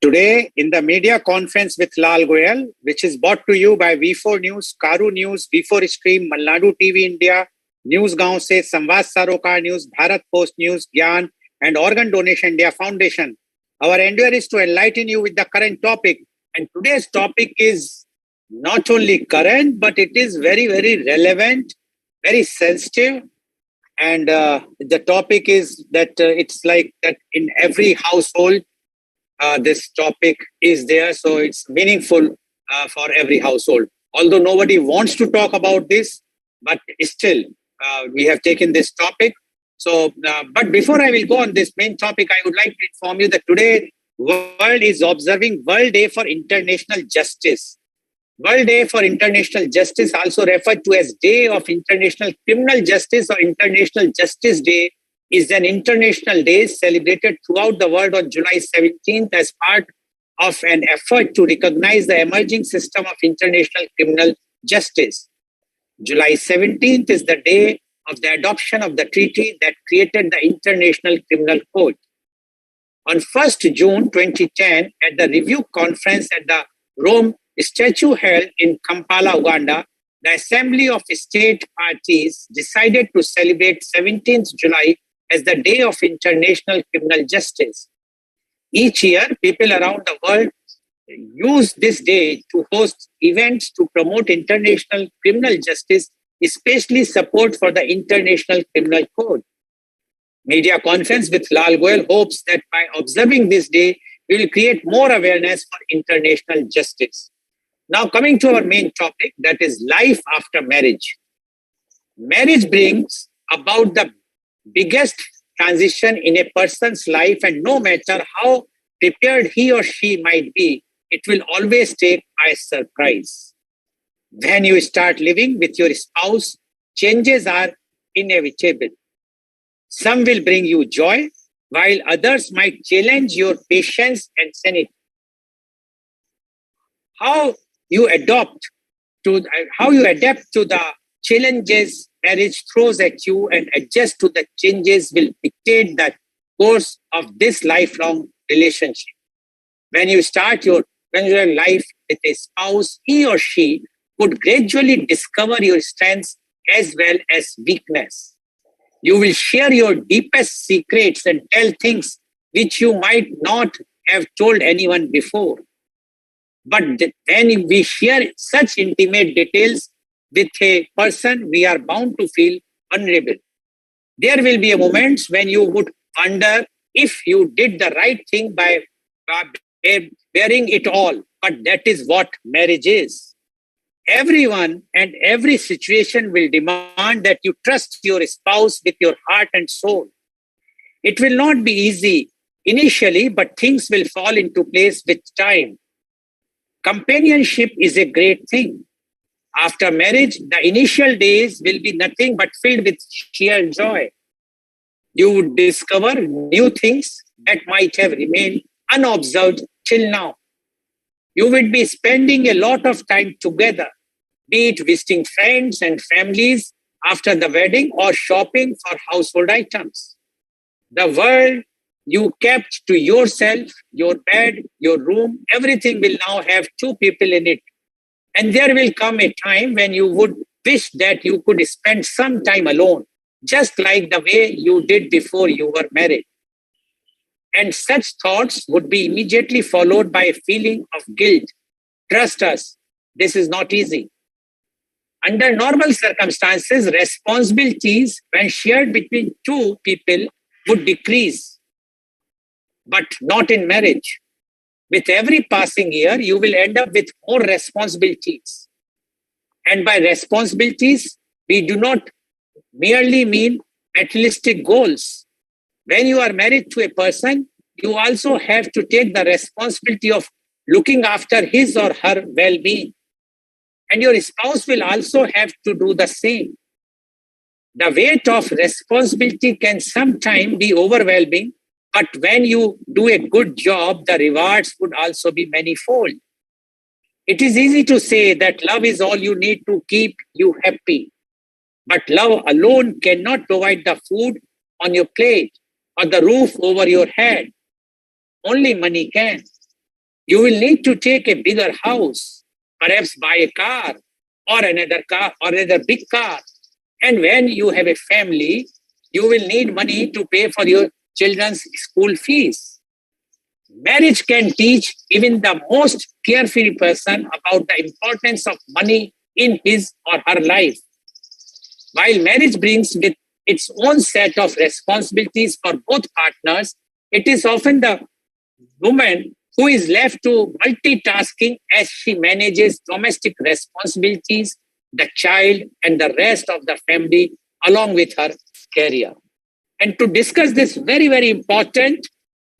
Today, in the media conference with Lal Goel, which is brought to you by V4 News, Caru News, V4 Stream, Malnadu TV India, News Gaon Se, Samvad Sarokar News, Bharat Post News, Gyan, and Organ Donation India Foundation. Our endeavor is to enlighten you with the current topic. And today's topic is not only current, but it is very, very relevant, very sensitive. And the topic is that it's like that in every household, this topic is there, so it's meaningful for every household. Although nobody wants to talk about this, but still we have taken this topic. So, but before I will go on this main topic, I would like to inform you that today world is observing World Day for International Justice. World Day for International Justice, also referred to as Day of International Criminal Justice or International Justice Day, is an international day celebrated throughout the world on July 17th as part of an effort to recognize the emerging system of international criminal justice. July 17th is the day of the adoption of the treaty that created the International Criminal Court. On 1st June 2010, at the review conference at the Rome Statue held in Kampala, Uganda, the Assembly of State Parties decided to celebrate 17th July as the Day of International Criminal Justice. Each year, people around the world use this day to host events to promote international criminal justice, especially support for the International Criminal Code. Media conference with Lal Goel hopes that by observing this day, we will create more awareness for international justice. Now, coming to our main topic, that is life after marriage. Marriage brings about the biggest transition in a person's life, and no matter how prepared he or she might be, it will always take by surprise. When you start living with your spouse, changes are inevitable. Some will bring you joy, while others might challenge your patience and sanity. How you adapt to the challenges marriage throws at you and adjust to the changes will dictate the course of this lifelong relationship. When you start your life with a spouse, he or she would gradually discover your strengths as well as weakness. You will share your deepest secrets and tell things which you might not have told anyone before. But when we share such intimate details with a person, we are bound to feel vulnerable. There will be moments when you would wonder if you did the right thing by bearing it all. But that is what marriage is. Everyone and every situation will demand that you trust your spouse with your heart and soul. It will not be easy initially, but things will fall into place with time. Companionship is a great thing. After marriage, the initial days will be nothing but filled with sheer joy. You would discover new things that might have remained unobserved till now. You would be spending a lot of time together, be it visiting friends and families after the wedding or shopping for household items. The world you kept to yourself, your bed, your room, everything will now have two people in it. And there will come a time when you would wish that you could spend some time alone, just like the way you did before you were married. And such thoughts would be immediately followed by a feeling of guilt. Trust us, this is not easy. Under normal circumstances, responsibilities when shared between two people would decrease, but not in marriage. With every passing year, you will end up with more responsibilities. And by responsibilities, we do not merely mean materialistic goals. When you are married to a person, you also have to take the responsibility of looking after his or her well-being. And your spouse will also have to do the same. The weight of responsibility can sometimes be overwhelming, but when you do a good job, the rewards would also be manifold. It is easy to say that love is all you need to keep you happy. But love alone cannot provide the food on your plate or the roof over your head. only money can. You will need to take a bigger house, perhaps buy a car or another big car. And when you have a family, you will need money to pay for your children's school fees. Marriage can teach even the most carefree person about the importance of money in his or her life. While marriage brings with its own set of responsibilities for both partners, it is often the woman who is left to multitasking as she manages domestic responsibilities, the child, and the rest of the family, along with her career. And to discuss this very, very important,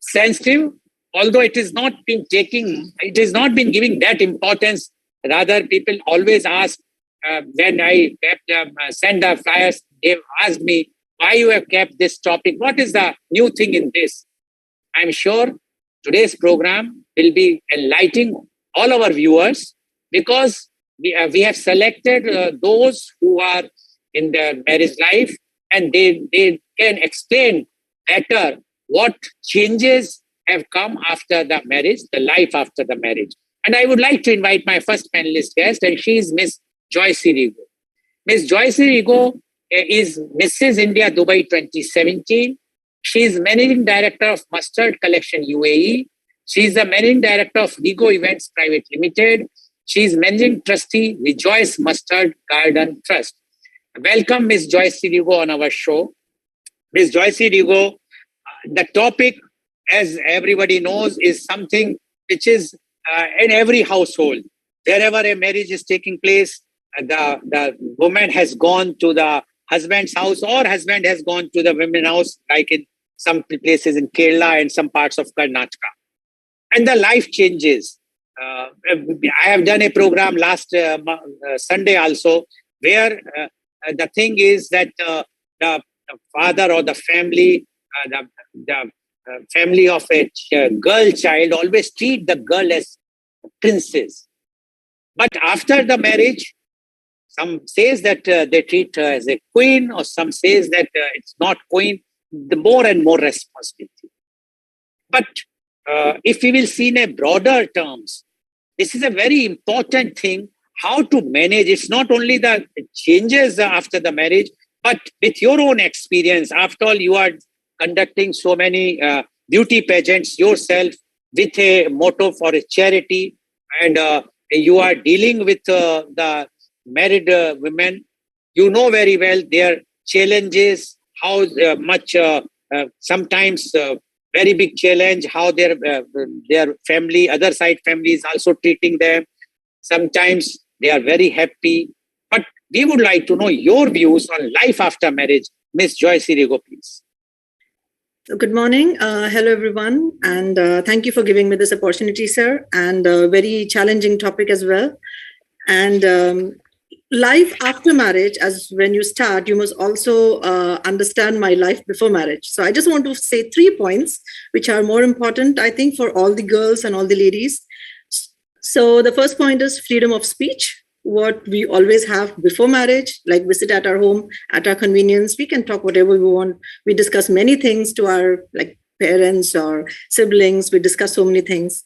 sensitive, although it is not been giving that importance. Rather, people always ask when I send the flyers, they ask me why you have kept this topic. What is the new thing in this? I'm sure today's program will be enlightening all our viewers, because we have selected those who are in their marriage life, and they can explain better what changes have come after the marriage, the life after the marriage. And I would like to invite my first panelist guest, and she is Miss 𝐂𝐀𝐑𝐔 𝐍𝐄𝐖𝐒. Miss 𝐂𝐀𝐑𝐔 𝐍𝐄𝐖𝐒 is Mrs. India Dubai 2017. She is Managing Director of Mustard Collection UAE. She is the Managing Director of Vigo Events Private Limited. She is Managing Trustee, Rejoice Mustard Garden Trust. Welcome, Ms. 𝐂𝐀𝐑𝐔 𝐍𝐄𝐖𝐒 on our show. Ms. 𝐂𝐀𝐑𝐔 𝐍𝐄𝐖𝐒, the topic, as everybody knows, is something which is in every household. Wherever a marriage is taking place, the woman has gone to the husband's house, or husband has gone to the women's house, like in some places in Kerala and some parts of Karnataka. And the life changes. I have done a program last Sunday also, where the thing is that the father or the family, the family of a girl child always treat the girl as a princess. But after the marriage, some says that they treat her as a queen, or some says that it's not queen, the more and more responsibility. But if we will see in a broader terms, this is a very important thing, how to manage. It's not only the changes after the marriage, but with your own experience. After all, you are conducting so many beauty pageants yourself with a motto for a charity, and you are dealing with the married women. You know very well their challenges, how much sometimes very big challenge, how their family, other side family is also treating them. Sometimes they are very happy. But we would like to know your views on life after marriage. Ms. 𝐂𝐀𝐑𝐔 𝍍𝐄𝐼𝐒, please. Good morning. Hello, everyone. And thank you for giving me this opportunity, sir. And a very challenging topic as well. And life after marriage, as when you start, you must also understand my life before marriage. So I just want to say 3 points, which are more important, I think, for all the girls and all the ladies. So the first point is freedom of speech. What we always have before marriage, like we sit at our home at our convenience, we can talk whatever we want. We discuss many things to our parents or siblings. We discuss so many things.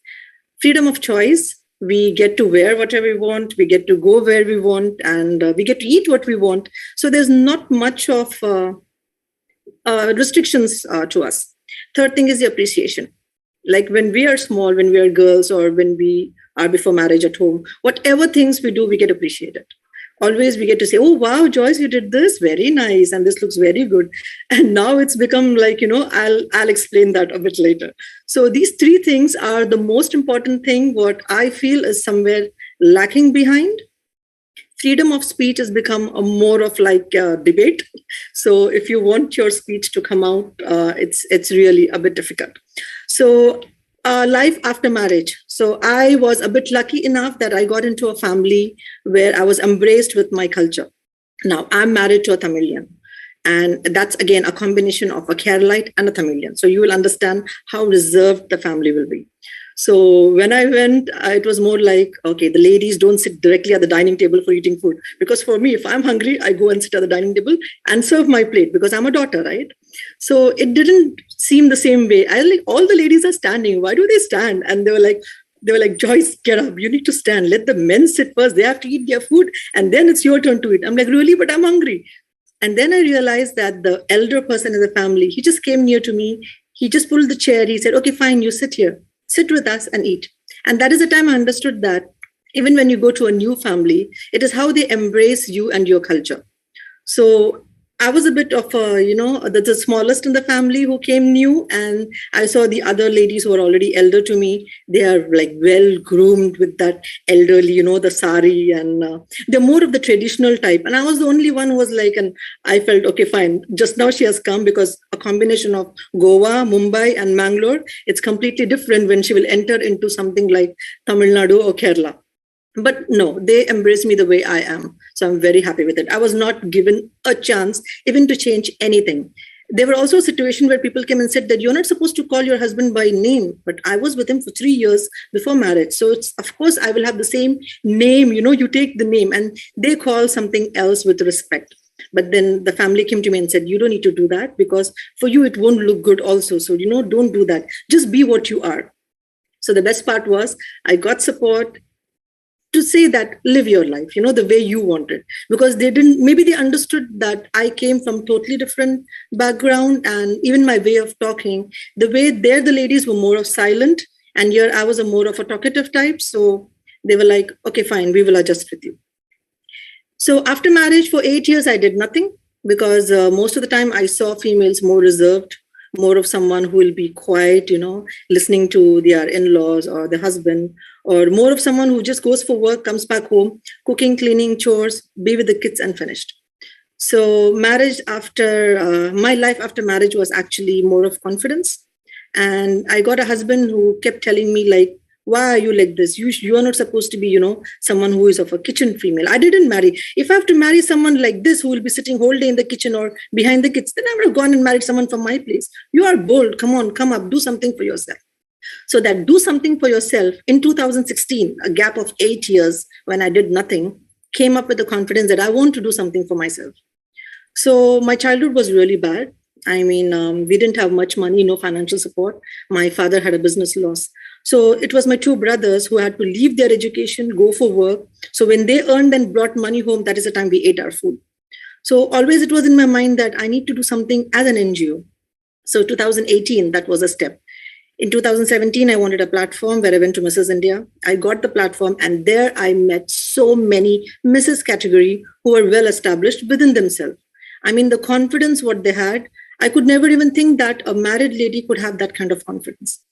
Freedom of choice. We get to wear whatever we want. We get to go where we want, and we get to eat what we want. So there's not much of restrictions to us. Third thing is the appreciation. Like when we are small, when we are girls, or when we are before marriage at home, whatever things we do, we get appreciated. Always we get to say, oh, wow, Joyce, you did this. Very nice. And this looks very good. And now it's become like, I'll explain that a bit later. So these 3 things are the most important thing. What I feel is somewhere lacking behind. Freedom of speech has become a more of like a debate. So if you want your speech to come out, it's really a bit difficult. So life after marriage. So I was a bit lucky enough that I got into a family where I was embraced with my culture. Now I'm married to a Tamilian. And that's, again, a combination of a Keralite and a Tamilian. So you will understand how reserved the family will be. So when I went, it was more like, okay, the ladies don't sit directly at the dining table for eating food. Because for me, if I'm hungry, I go and sit at the dining table and serve my plate because I'm a daughter, right? So it didn't seem the same way. I like, all the ladies are standing. Why do they stand? And they were like, Joyce, get up. You need to stand. Let the men sit first. They have to eat their food. And then it's your turn to eat. I'm like, really? But I'm hungry. And then I realized that the elder person in the family, he just came near to me. He just pulled the chair. He said, okay, fine, you sit here. Sit with us and eat. And that is the time I understood that even when you go to a new family, it is how they embrace you and your culture. So I was a bit of the smallest in the family who came new, and I saw the other ladies who were already elder to me. They are like well groomed with that elderly, the sari, and they're more of the traditional type. And I was the only one who was like, and I felt, okay, fine. Just now she has come because a combination of Goa, Mumbai, and Mangalore, it's completely different when she will enter into something like Tamil Nadu or Kerala. But no, they embrace me the way I am. So I'm very happy with it. I was not given a chance even to change anything. There were also a situation where people came and said that you're not supposed to call your husband by name. But I was with him for 3 years before marriage. So it's, of course, I will have the same name. You take the name and they call something else with respect. But then the family came to me and said, you don't need to do that because for you, it won't look good also. So, don't do that. Just be what you are. So the best part was I got support to say that live your life, the way you want it, because maybe they understood that I came from totally different background, and even my way of talking, the way there the ladies were more of silent, and here I was a more of a talkative type. So they were like, okay, fine, we will adjust with you. So after marriage for 8 years, I did nothing because most of the time I saw females more reserved, more of someone who will be quiet, listening to their in-laws or the husband, or more of someone who just goes for work, comes back home, cooking, cleaning, chores, be with the kids and finished. So my life after marriage was actually more of confidence. And I got a husband who kept telling me like, why are you like this? You are not supposed to be, someone who is of a kitchen female. I didn't marry. If I have to marry someone like this, who will be sitting whole day in the kitchen or behind the kids, then I would have gone and married someone from my place. You are bold. Come on, come up, do something for yourself. So that do something for yourself in 2016, a gap of 8 years when I did nothing, came up with the confidence that I want to do something for myself. So my childhood was really bad. I mean, we didn't have much money, no financial support. My father had a business loss. So it was my 2 brothers who had to leave their education, go for work. So when they earned and brought money home, that is the time we ate our food. So always it was in my mind that I need to do something as an NGO. So 2018, that was a step. In 2017, I wanted a platform where I went to Mrs. India. I got the platform and there I met so many Mrs. category who were well established within themselves. I mean, the confidence what they had, I could never even think that a married lady could have that kind of confidence.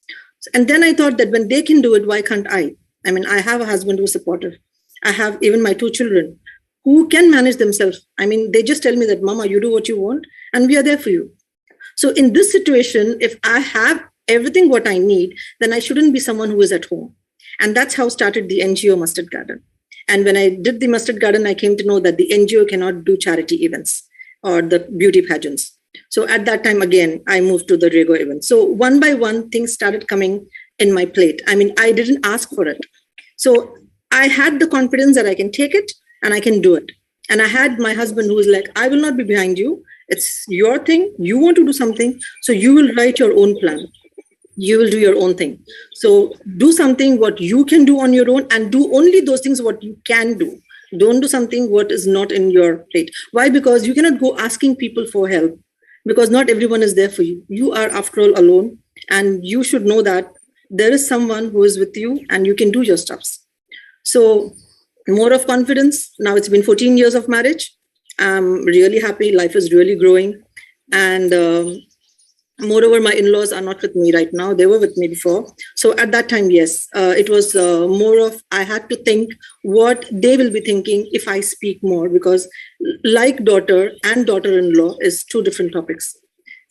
And then I thought that when they can do it, why can't I? I mean, I have a husband who's supportive. I have even my 2 children who can manage themselves. I mean, they just tell me that, Mama, you do what you want and we are there for you. So in this situation, if I have everything what I need, then I shouldn't be someone who is at home. And that's how started the NGO Mustard Garden. And when I did the Mustard Garden, I came to know that the NGO cannot do charity events or the beauty pageants. So at that time, again, I moved to the Rego event. So one by one, things started coming in my plate. I mean, I didn't ask for it. So I had the confidence that I can take it and I can do it. And I had my husband who was like, I will not be behind you. It's your thing. You want to do something. So you will write your own plan. You will do your own thing. So do something what you can do on your own and do only those things what you can do. Don't do something what is not in your plate. Why? Because you cannot go asking people for help because not everyone is there for you. You are, after all, alone. And you should know that there is someone who is with you and you can do your stuffs. So more of confidence. Now it's been 14 years of marriage. I'm really happy. Life is really growing. And moreover, my in-laws are not with me right now. They were with me before. So at that time, yes, it was more of I had to think what they will be thinking if I speak more, because like daughter and daughter-in-law is 2 different topics.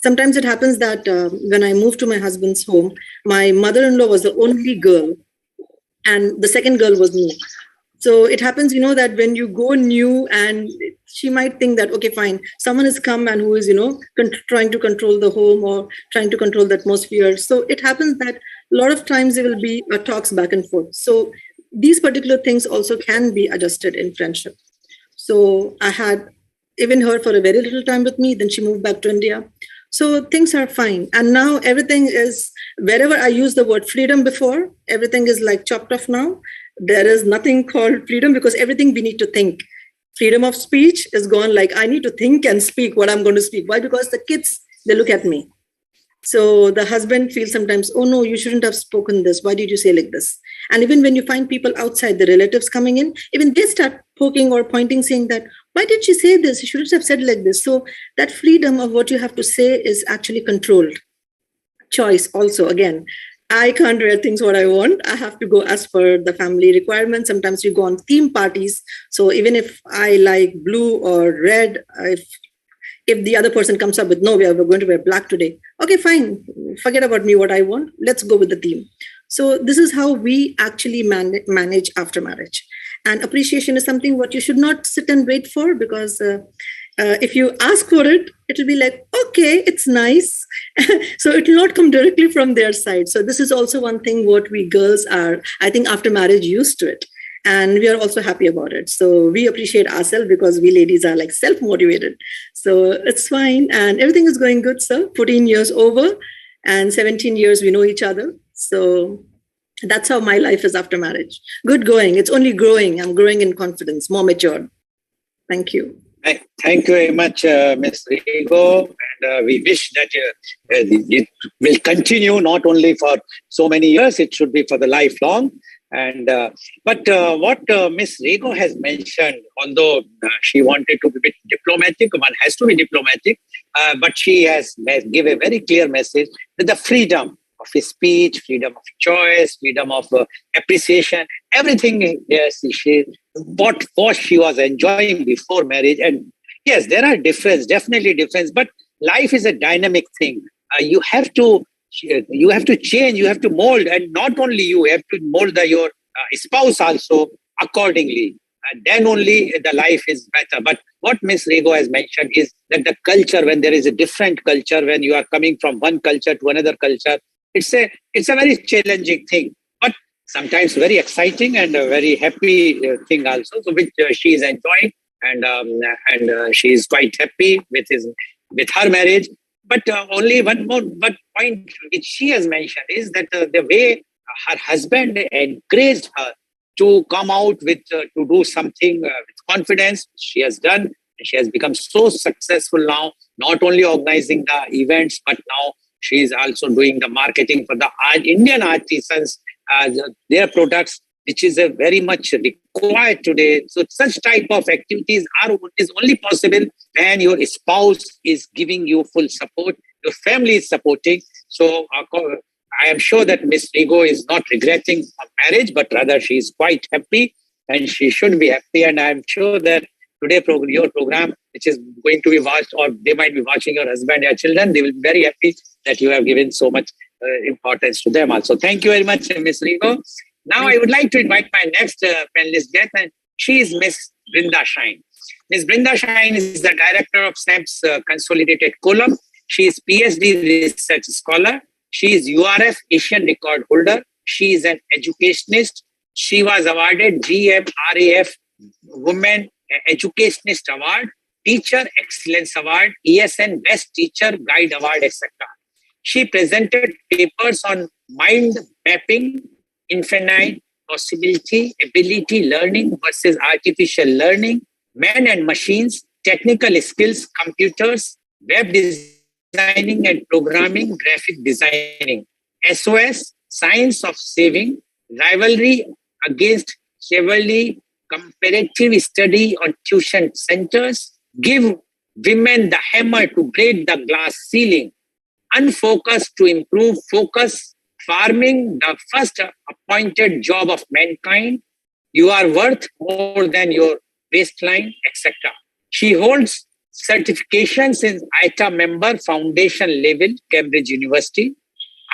Sometimes it happens that when I moved to my husband's home, my mother-in-law was the only girl and the second girl was me. So it happens, that when you go new, and she might think that, okay, fine, someone has come and who is, trying to control the home or trying to control the atmosphere. So it happens that a lot of times there will be talks back and forth. So these particular things also can be adjusted in friendship. So I had even her for a very little time with me, then she moved back to India. So things are fine. And now everything is, wherever I used the word freedom before, everything is like chopped off now. There is nothing called freedom, because everything we need to think. Freedom of speech is gone. Like, I need to think and speak what I'm going to speak. Why? Because the kids, they look at me. So the husband feels sometimes, oh no, you shouldn't have spoken this. Why did you say like this? And even when you find people outside, the relatives coming in, even they start poking or pointing, saying that, why did she say this? You shouldn't have said like this. So that freedom of what you have to say is actually controlled. Choice also, again, I can't wear things what I want. I have to go as per the family requirements. Sometimes we go on theme parties. So even if I like blue or red, if the other person comes up with, no, we are going to wear black today. Okay, fine. Forget about me, what I want. Let's go with the theme. So this is how we actually manage after marriage. And appreciation is something what you should not sit and wait for, because if you ask for it, it will be like, okay, it's nice. So it will not come directly from their side. So this is also one thing what we girls are, I think, after marriage used to it. And we are also happy about it. So we appreciate ourselves, because we ladies are like self-motivated. So it's fine. And everything is going good, sir. 14 years over and 17 years we know each other. So that's how my life is after marriage. Good going. It's only growing. I'm growing in confidence, more mature. Thank you. Thank you very much, Ms. Rigo. And we wish that it will continue not only for so many years, it should be for the lifelong. And but what Ms. Rigo has mentioned, although she wanted to be a bit diplomatic, one has to be diplomatic, but she has given a very clear message that the freedom of speech, freedom of choice, freedom of appreciation, everything, yes, what she was enjoying before marriage. And yes, there are definitely difference, but life is a dynamic thing. You have to change, you have to mold, and not only you have to mold your spouse also accordingly. And then only the life is better. But what Ms. Rigo has mentioned is that the culture, when there is a different culture, when you are coming from one culture to another culture, it's a very challenging thing, but sometimes very exciting and a very happy thing also. So which she is enjoying, and she is quite happy with her marriage. But only one more point which she has mentioned is that the way her husband encouraged her to come out with to do something with confidence, she has done. She has become so successful now, not only organizing the events, but now she is also doing the marketing for the Indian artisans, their products, which is a very much required today. So such type of activities is only possible when your spouse is giving you full support, your family is supporting. So I am sure that Ms. Rigo is not regretting her marriage, but rather she is quite happy, and she should be happy. And I am sure that today your program, which is going to be watched, or they might be watching your husband, your children, they will be very happy that you have given so much importance to them also. Thank you very much, Ms. Rigo. Now I would like to invite my next panelist guest, and she is Ms. Brinda Shine. Ms. Brinda Shine is the director of SNAP's Consolidated Column. She is PhD research scholar. She is URF Asian record holder. She is an educationist. She was awarded GMRAF Women Educationist Award, Teacher Excellence Award, ESN Best Teacher Guide Award, etc. She presented papers on mind mapping, infinite possibility, ability learning versus artificial learning, man and machines, technical skills, computers, web designing and programming, graphic designing, SOS, science of saving, rivalry against chivalry, comparative study on tuition centers, give women the hammer to break the glass ceiling, unfocused to improve focus, farming, the first appointed job of mankind, you are worth more than your waistline, etc. She holds certifications in ITA member foundation level, Cambridge University,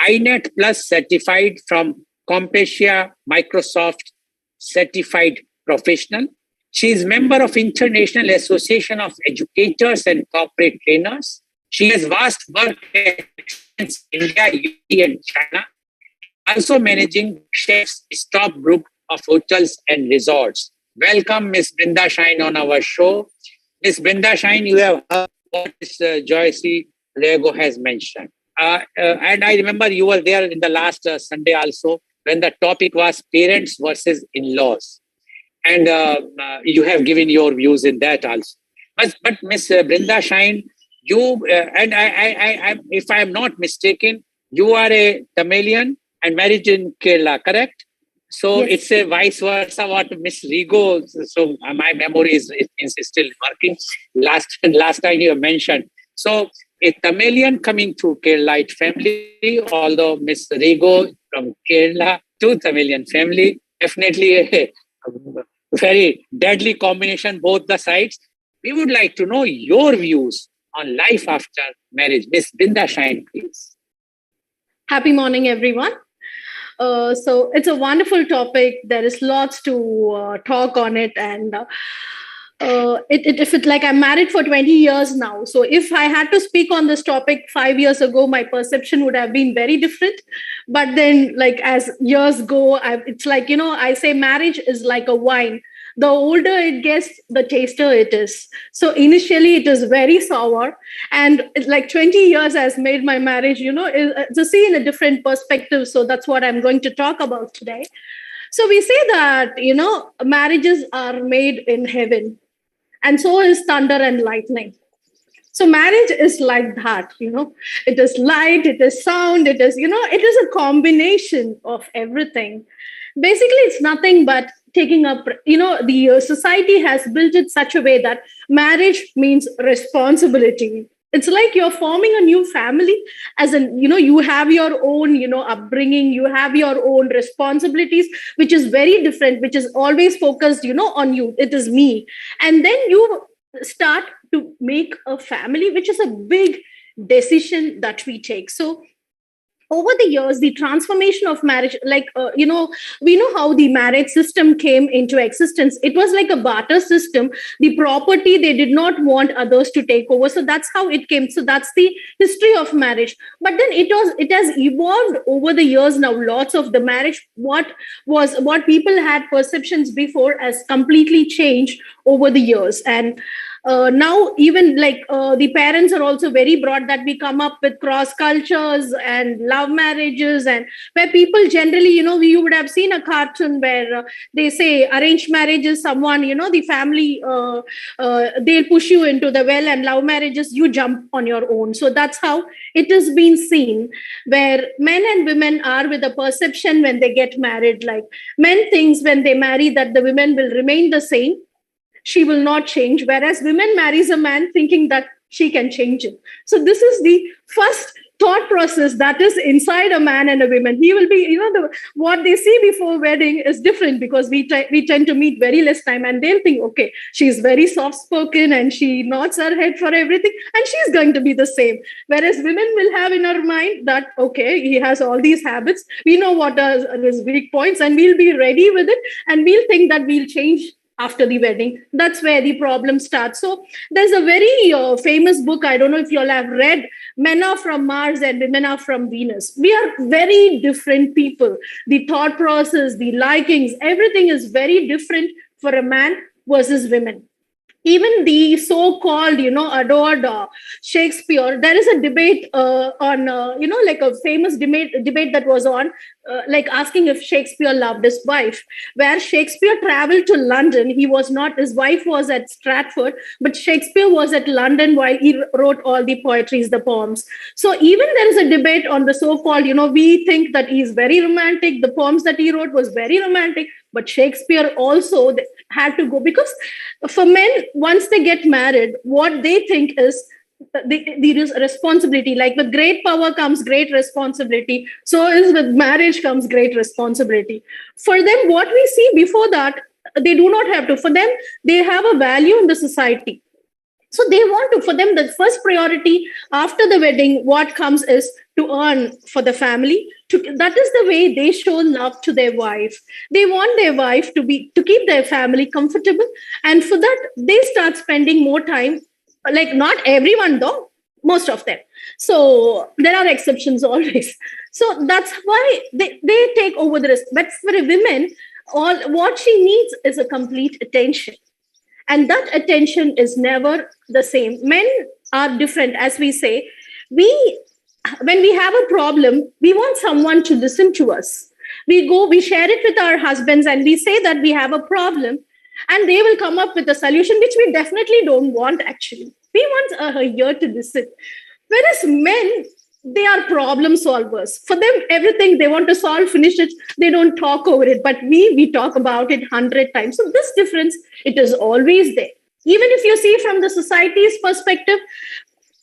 INET Plus certified from Competia, Microsoft certified professional. She is member of International Association of Educators and Corporate Trainers. She has vast work experience in India, UAE, and China. Also managing Chef's Stop Group of hotels and resorts. Welcome, Ms. Brinda Shine, on our show. Ms. Brinda Shine, you have heard what Ms. 𝐂𝐀𝐑𝐔 𝐍𝐄𝐿 has mentioned. And I remember you were there in the last Sunday also when the topic was parents versus in-laws. And you have given your views in that also. But Ms. Brinda Shine, you, and I, if I am not mistaken, you are a Tamilian and married in Kerala, correct? So yes. It's a vice versa what Miss Rigo, so my memory is still working. Last time you mentioned. So a Tamilian coming to Keralite family, although Miss Rigo from Kerala to Tamilian family, definitely a very deadly combination, both the sides. We would like to know your views on life after marriage. Miss Brinda Shine, please. Happy morning, everyone. So it's a wonderful topic. There is lots to talk on it, and if it's like I'm married for 20 years now. So if I had to speak on this topic 5 years ago, my perception would have been very different. But then, like as years go, it's like, I say marriage is like a wine. The older it gets, the tastier it is. So initially it is very sour, and it's like 20 years has made my marriage, to see in a different perspective. So that's what I'm going to talk about today. So we say that, marriages are made in heaven, and so is thunder and lightning. So marriage is like that, it is light, it is sound, it is, it is a combination of everything. Basically, it's nothing but taking up, the society has built it such a way that marriage means responsibility. It's like you're forming a new family, as in, you have your own, upbringing, you have your own responsibilities, which is very different, which is always focused, on you. It is me. And then you start to make a family, which is a big decision that we take. So over the years, the transformation of marriage, we know how the marriage system came into existence. It was like a barter system. The property, they did not want others to take over. So that's how it came. So that's the history of marriage. But then it has evolved over the years now. Lots of the marriage, what people had perceptions before has completely changed over the years. And now even the parents are also very broad, that we come up with cross cultures and love marriages, and where people generally, you would have seen a cartoon where they say arranged marriage is someone, the family, they'll push you into the well, and love marriages, you jump on your own. So that's how it has been seen, where men and women are with a perception when they get married. Like men thinks when they marry that the women will remain the same, she will not change, whereas women marries a man thinking that she can change him. So this is the first thought process that is inside a man and a woman. He will be, what they see before wedding is different, because we tend to meet very less time, and they'll think, okay, she's very soft spoken and she nods her head for everything, and she's going to be the same. Whereas women will have in her mind that, okay, he has all these habits, we know what are his weak points, and we'll be ready with it, and we'll think that we'll change after the wedding. That's where the problem starts. So there's a very famous book, I don't know if you all have read, Men Are From Mars and Women Are From Venus. We are very different people. The thought process, the likings, everything is very different for a man versus women. Even the so-called, adored Shakespeare, there is a debate on, like a famous debate that was on, asking if Shakespeare loved his wife, where Shakespeare traveled to London. His wife was at Stratford, but Shakespeare was at London while he wrote all the poetries, the poems. So even there is a debate on the so-called, we think that he's very romantic. The poems that he wrote was very romantic, but Shakespeare also had to go, because for men, once they get married, what they think is the responsibility. Like with great power comes great responsibility. So is with marriage comes great responsibility. For them, what we see before that, they do not have to. For them, they have a value in the society. So they want to, for them, the first priority after the wedding, what comes is to earn for the family. That is the way they show love to their wife. They want their wife to keep their family comfortable. And for that, they start spending more time, like not everyone though, most of them. So there are exceptions always. So that's why they take over the rest. But for a woman, all what she needs is a complete attention. And that attention is never the same. Men are different, as we say. When we have a problem, we want someone to listen to us. We share it with our husbands, and we say that we have a problem, and they will come up with a solution, which we definitely don't want, actually. We want a ear to listen. Whereas men, they are problem solvers. For them, everything they want to solve, finish it, they don't talk over it. But we talk about it 100 times. So this difference, it is always there. Even if you see from the society's perspective,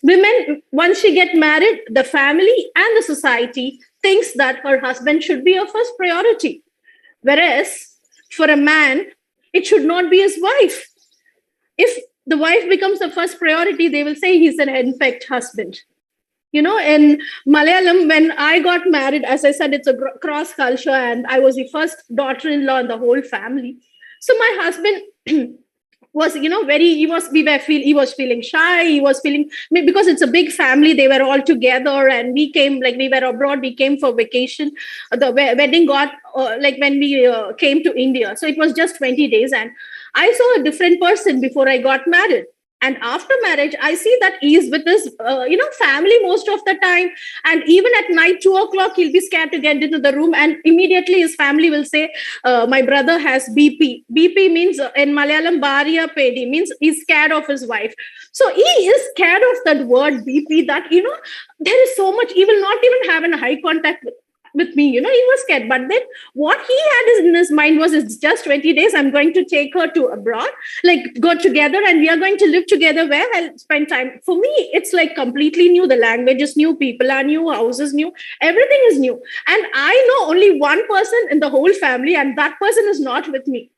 women, once she get married, the family and the society thinks that her husband should be her first priority. Whereas for a man, it should not be his wife. If the wife becomes the first priority, they will say he's an henpecked husband. You know, in Malayalam, when I got married, as I said, it's a cross culture, and I was the first daughter-in-law in the whole family. So my husband was, he was feeling shy. He was feeling, because it's a big family, they were all together, and we were abroad, we came for vacation. The wedding got, when we came to India. So it was just 20 days, and I saw a different person before I got married. And after marriage, I see that he is with his, family most of the time. And even at night, 2:00, he'll be scared to get into the room. And immediately his family will say, my brother has BP. BP means, in Malayalam, Bharya Pedi, means he's scared of his wife. So he is scared of that word BP, that, there is so much, he will not even have an eye contact with me, he was scared. But then what he had in his mind was, it's just 20 days, I'm going to take her to abroad, go together, and we are going to live together where I'll spend time. For me, it's completely new. The language is new, people are new, house is new, everything is new. And I know only one person in the whole family, and that person is not with me.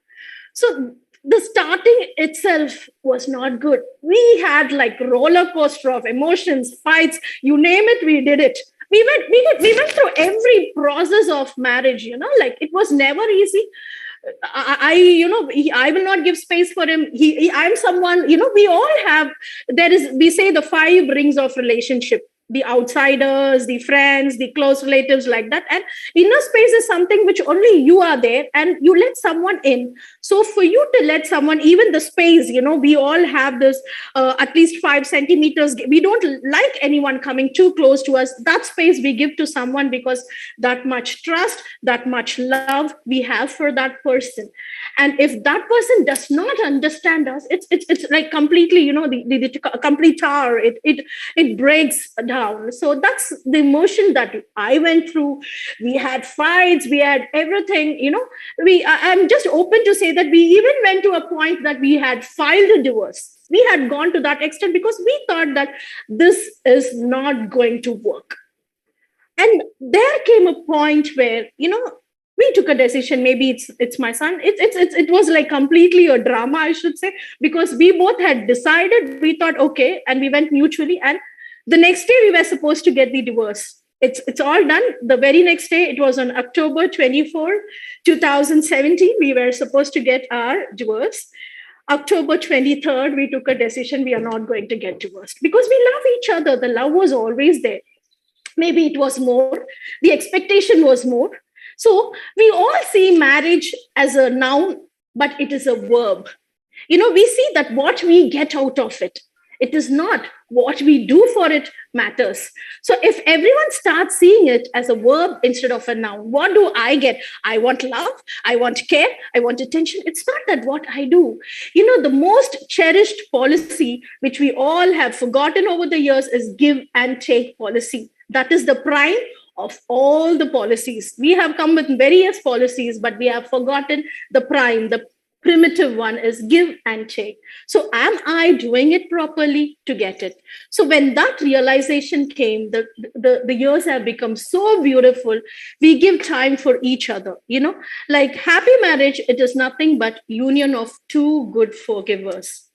So the starting itself was not good. We had roller coaster of emotions, fights, you name it, we did it. We went through every process of marriage, it was never easy. I will not give space for him. I'm someone, we all have, we say the 5 rings of relationship. The outsiders, the friends, the close relatives, like that. And inner space is something which only you are there, and you let someone in. So for you to let someone, even the space, we all have this at least 5 centimeters. We don't like anyone coming too close to us. That space we give to someone, because that much trust, that much love we have for that person. And if that person does not understand us, it's like completely, the complete tower. It breaks down. So that's the emotion that I went through. We had fights, we had everything, I'm just open to say that we even went to a point that we had filed a divorce. We had gone to that extent because we thought that this is not going to work. And there came a point where, we took a decision. Maybe it's my son. It was completely a drama, I should say, because we both had decided. We thought, okay, and we went mutually. And the next day we were supposed to get the divorce. It's all done. The very next day, it was on October 24, 2017. We were supposed to get our divorce. October 23rd, we took a decision. We are not going to get divorced because we love each other. The love was always there. Maybe it was more. The expectation was more. So we all see marriage as a noun, but it is a verb. We see that what we get out of it. It is not what we do for it matters. So if everyone starts seeing it as a verb instead of a noun, what do I get? I want love, I want care, I want attention. It's not that what I do. The most cherished policy, which we all have forgotten over the years, is give and take policy. That is the prime of all the policies. We have come with various policies, but we have forgotten the prime, the primitive one is give and take. So am I doing it properly to get it? So when that realization came, the years have become so beautiful. We give time for each other, happy marriage, it is nothing but union of 2 good forgivers.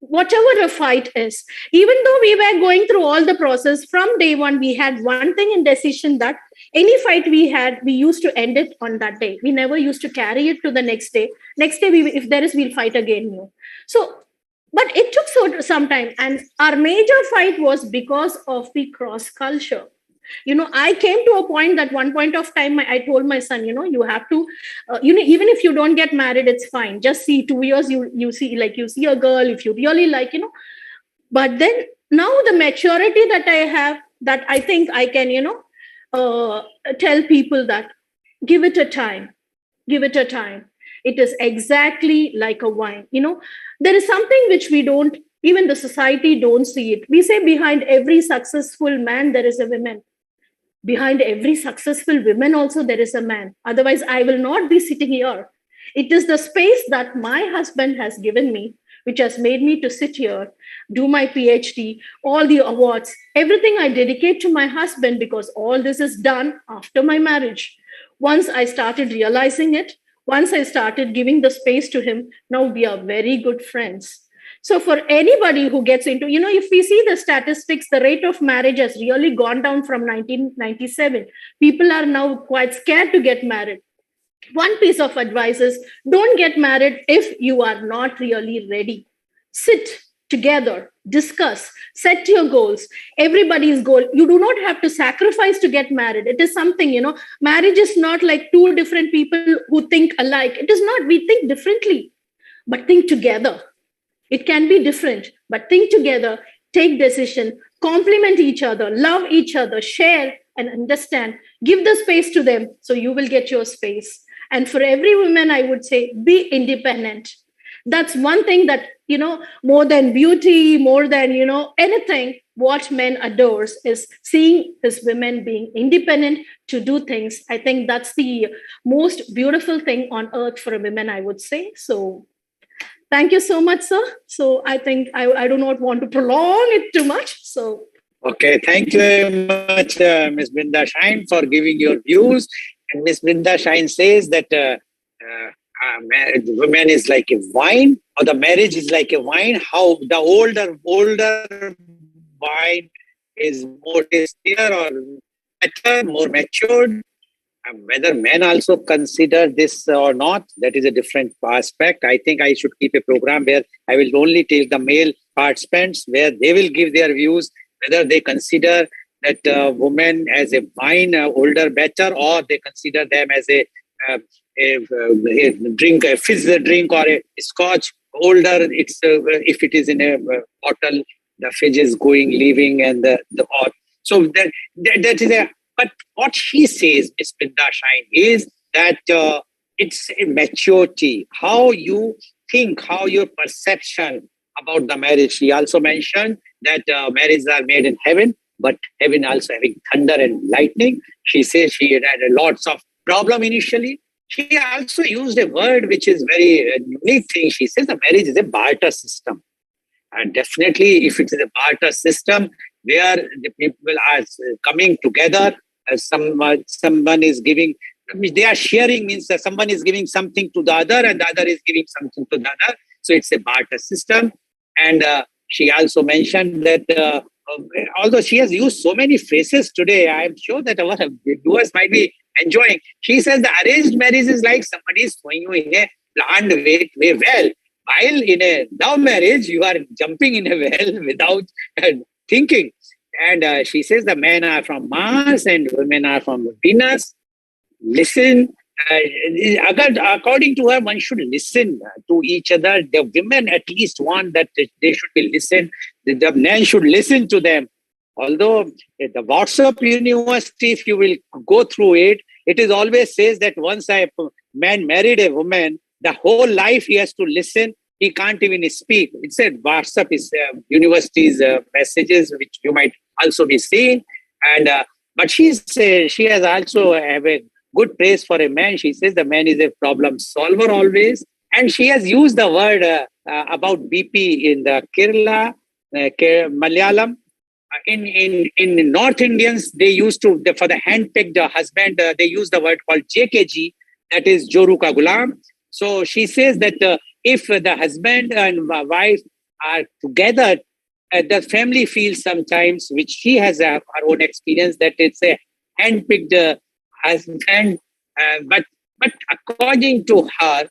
whatever a fight is, even though we were going through all the process from day one, we had one thing in decision that any fight we had, we used to end it on that day. We never used to carry it to the next day. Next day, if there is, we'll fight again. So, but it took some time. And our major fight was because of the cross culture. I came to a point that one point of time, I told my son, you have to, even if you don't get married, it's fine. Just see 2 years, you see a girl, if you really like, But then now the maturity that I have, that I think I can, tell people that give it a time. Give it a time. It is exactly like a wine. There is something which we don't, even the society don't see it. We say behind every successful man, there is a woman. Behind every successful woman also, there is a man. Otherwise, I will not be sitting here. It is the space that my husband has given me, which has made me to sit here, do my PhD, all the awards, everything I dedicate to my husband, because all this is done after my marriage. Once I started realizing it, once I started giving the space to him, now we are very good friends. So for anybody who gets into, if we see the statistics, the rate of marriage has really gone down from 1997. People are now quite scared to get married. One piece of advice is don't get married if you are not really ready. Sit together, discuss, set your goals, everybody's goal. You do not have to sacrifice to get married. It is something, marriage is not like two different people who think alike. It is not. We think differently, but think together. It can be different, but think together, take decision, complement each other, love each other, share and understand, give the space to them so you will get your space. And for every woman, I would say, be independent. That's one thing that, more than beauty, more than, anything, what men adores is seeing his women being independent to do things. I think that's the most beautiful thing on earth for a woman, I would say. So thank you so much, sir. So I think I do not want to prolong it too much. So okay, thank you very much, Ms. Brinda Shine, for giving your views. And Ms. Brinda Shine says that woman is like a wine, or the marriage is like a wine. How the older wine is more tastier or better, more matured. Whether men also consider this or not, that is a different aspect. I think I should keep a program where I will only take the male participants, where they will give their views, whether they consider that women as a wine, older, better, or they consider them as a drink, a fizz drink or a scotch, older. It's if it is in a bottle, the fizz is going, leaving, and the hot. So that is a. But what she says, Ms. Brinda Shine, is that it's a maturity, how you think, how your perception about the marriage. She also mentioned that marriages are made in heaven, but heaven also having thunder and lightning. She says she had lots of problem initially. She also used a word which is very unique thing. She says the marriage is a barter system. And definitely, if it is a barter system where the people are coming together, someone is giving, they are sharing, means that someone is giving something to the other and the other is giving something to the other. So it's a barter system. And she also mentioned that although she has used so many phrases today, I am sure that our viewers might be enjoying. She says the arranged marriage is like somebody is throwing you in a planned way well. While in a love marriage, you are jumping in a well without thinking. And she says the men are from Mars and women are from Venus. Listen. According to her, one should listen to each other. The women at least want that they should be listened. The men should listen to them. Although the WhatsApp university, if you will go through it, it is always says that once a man married a woman, the whole life he has to listen. He can't even speak. It said WhatsApp is university's messages, which you might also be seeing. And but she has also have a good praise for a man. She says the man is a problem solver always. And she has used the word about BP in the Kerala, Malayalam. In North Indians, they used to, for the hand-picked husband, they use the word called 𝐂𝐀𝐑𝐔, that is Joru Ka Gulam. So she says that if the husband and wife are together, the family feels sometimes, which she has her own experience, that it's a handpicked husband. But according to her,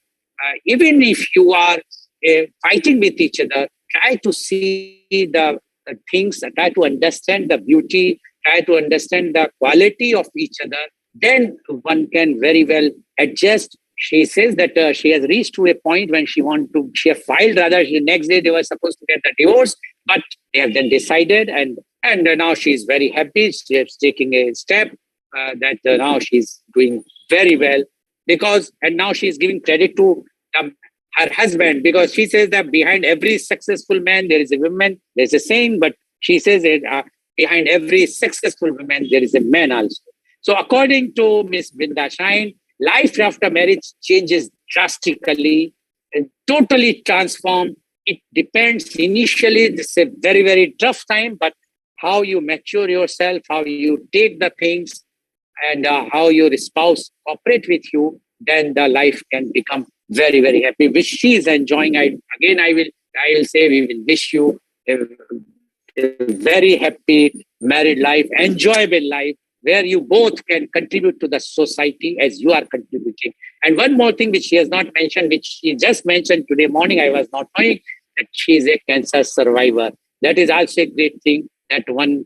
even if you are fighting with each other, try to see the things, try to understand the beauty, try to understand the quality of each other. Then one can very well adjust. She says that she has reached to a point when she have filed, rather, the next day they were supposed to get the divorce, but they have then decided, and now she's very happy. She's taking a step that now she's doing very well, and now she's giving credit to her husband, because she says that behind every successful man, there is a woman. There's a saying, but she says that behind every successful woman, there is a man also. So according to Miss Brinda Shine, life after marriage changes drastically and totally transformed. It depends. Initially, this is a very, very tough time, but how you mature yourself, how you take the things, and how your spouse cooperate with you, then the life can become very, very happy, which she is enjoying. I will say we will wish you a very happy married life, enjoyable life, where you both can contribute to the society as you are contributing. And one more thing which she has not mentioned, which she just mentioned today morning, I was not knowing, that she is a cancer survivor. That is also a great thing that one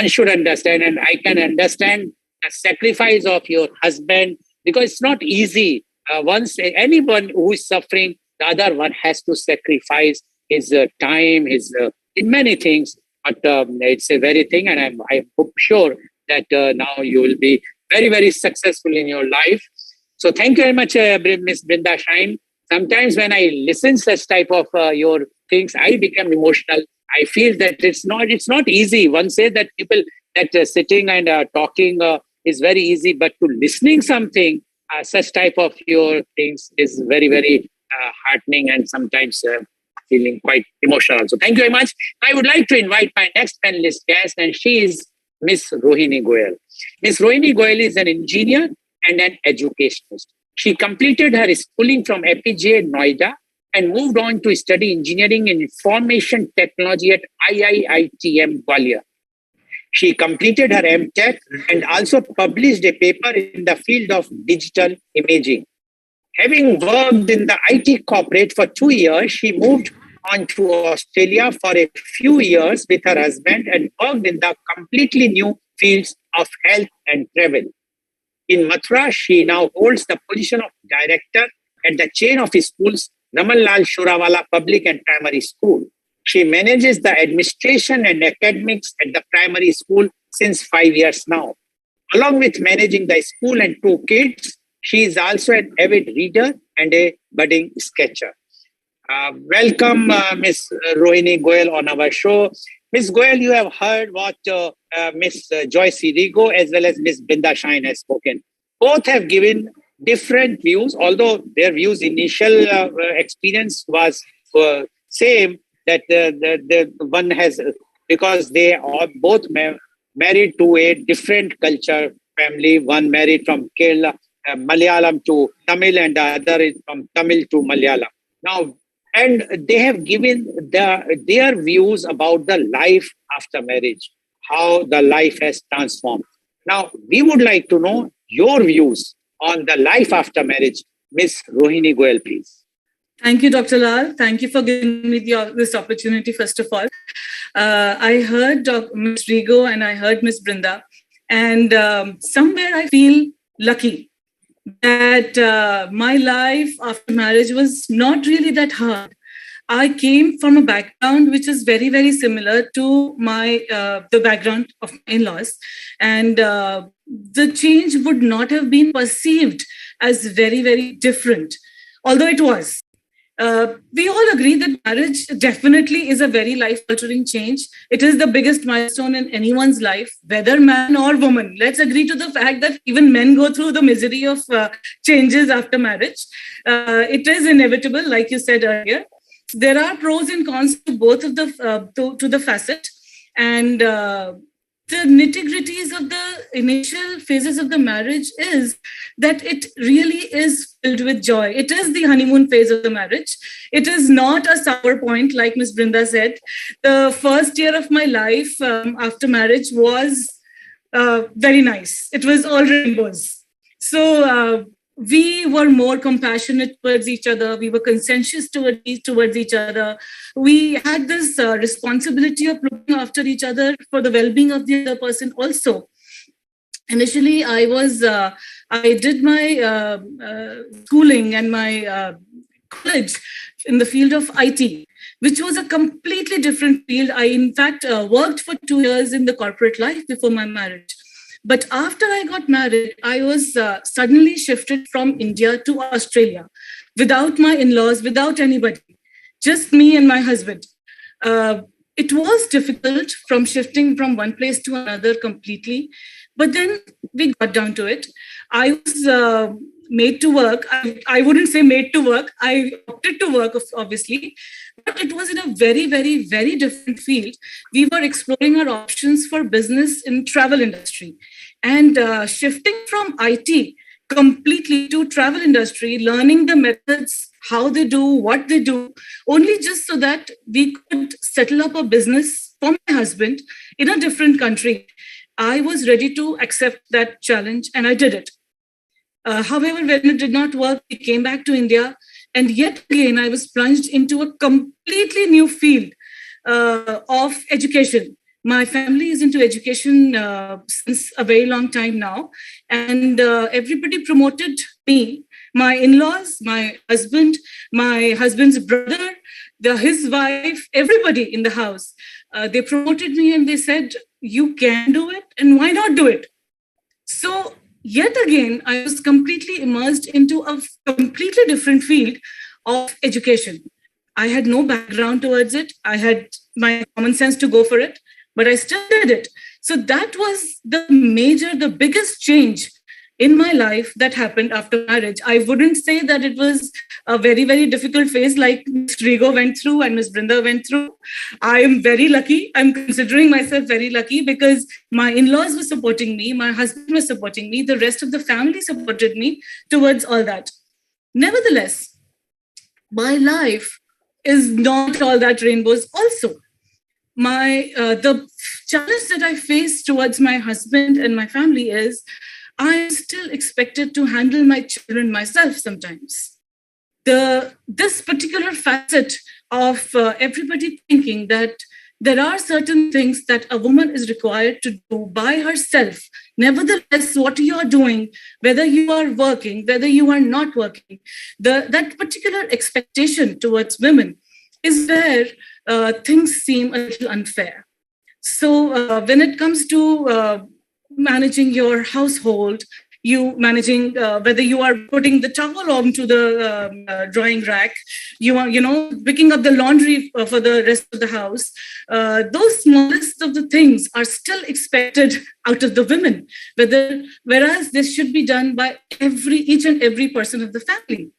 should understand. And I can understand the sacrifice of your husband, because it's not easy. Once anyone who is suffering, the other one has to sacrifice his time, in many things. But it's a very thing, and I'm sure that now you will be very, very successful in your life. So thank you very much, Miss Brinda Shine. Sometimes when I listen such type of your things, I become emotional. I feel that it's not easy. One says that people that sitting and talking is very easy, but to listening something, such type of your things is very, very heartening, and sometimes feeling quite emotional. So thank you very much. I would like to invite my next panelist guest, and she is Miss Rohini Goel. Miss Rohini Goel is an engineer and an educationist. She completed her schooling from FPGA Noida and moved on to study engineering and information technology at IIITM Gwalior. She completed her MTech and also published a paper in the field of digital imaging. Having worked in the IT corporate for 2 years, she moved on to Australia for a few years with her husband and worked in the completely new fields of health and travel. In Mathura, she now holds the position of director at the chain of schools Raman Lal Shorawala Public and Primary School. She manages the administration and academics at the primary school since 5 years now. Along with managing the school and 2 kids, she is also an avid reader and a budding sketcher. Welcome, Ms. Rohini Goel on our show. Ms. Goel, you have heard what Ms. 𝐂𝐀𝐑𝐔 𝐍𝐄𝐖𝐒 as well as Ms. Brinda Shine has spoken. Both have given different views, although their views initial experience was same, that the one has, because they are both married to a different culture family. One married from Kerala, Malayalam to Tamil, and the other is from Tamil to Malayalam. Now, and they have given their views about the life after marriage, how the life has transformed. Now, we would like to know your views on the life after marriage. Ms. Rohini Goel, please. Thank you, Dr. Lal. Thank you for giving me this opportunity, first of all. I heard Ms. Rigo and I heard Ms. Brinda, and somewhere I feel lucky that my life after marriage was not really that hard. I came from a background which is very, very similar to the background of my in-laws, and the change would not have been perceived as very, very different, although it was. We all agree that marriage definitely is a very life-altering change. It is the biggest milestone in anyone's life, whether man or woman. Let's agree to the fact that even men go through the misery of changes after marriage. It is inevitable, like you said earlier. There are pros and cons to both of the facet, and the nitty-gritties of the initial phases of the marriage is that it really is filled with joy. It is the honeymoon phase of the marriage. It is not a sour point, like Ms. Brinda said. The first year of my life after marriage was very nice. It was all rainbows. So we were more compassionate towards each other. We were conscientious towards each other. We had this responsibility of looking after each other for the well-being of the other person also. Initially, I did my schooling and my college in the field of IT, which was a completely different field. I, in fact, worked for 2 years in the corporate life before my marriage. But after I got married, I was suddenly shifted from India to Australia without my in-laws, without anybody, just me and my husband. It was difficult from shifting from one place to another completely, but then we got down to it. I was made to work. I wouldn't say made to work. I opted to work, obviously, but it was in a very, very, very different field. We were exploring our options for business in travel industry, and shifting from IT completely to travel industry, learning the methods, how they do, what they do, only just so that we could settle up a business for my husband in a different country. I was ready to accept that challenge, and I did it. However, when it did not work, we came back to India, and yet again, I was plunged into a completely new field of education. My family is into education since a very long time now, and everybody promoted me. My in-laws, my husband's brother, his wife, everybody in the house, they promoted me and they said, you can do it, and why not do it? So yet again, I was completely immersed into a completely different field of education. I had no background towards it. I had my common sense to go for it, but I still did it. So that was the biggest change in my life that happened after marriage. I wouldn't say that it was a very, very difficult phase like Ms. Rigo went through and Ms. Brinda went through. I am very lucky. I'm considering myself very lucky because my in-laws were supporting me, my husband was supporting me, the rest of the family supported me towards all that. Nevertheless, my life is not all that rainbows also. The challenge that I face towards my husband and my family is I'm still expected to handle my children myself sometimes. This particular facet of everybody thinking that there are certain things that a woman is required to do by herself. Nevertheless, what you are doing, whether you are working, whether you are not working, that particular expectation towards women is where things seem a little unfair. So when it comes to managing your household, managing whether you are putting the towel onto the drying rack, you are, picking up the laundry for the rest of the house. Those smallest of the things are still expected out of the women, whereas this should be done by each and every person of the family.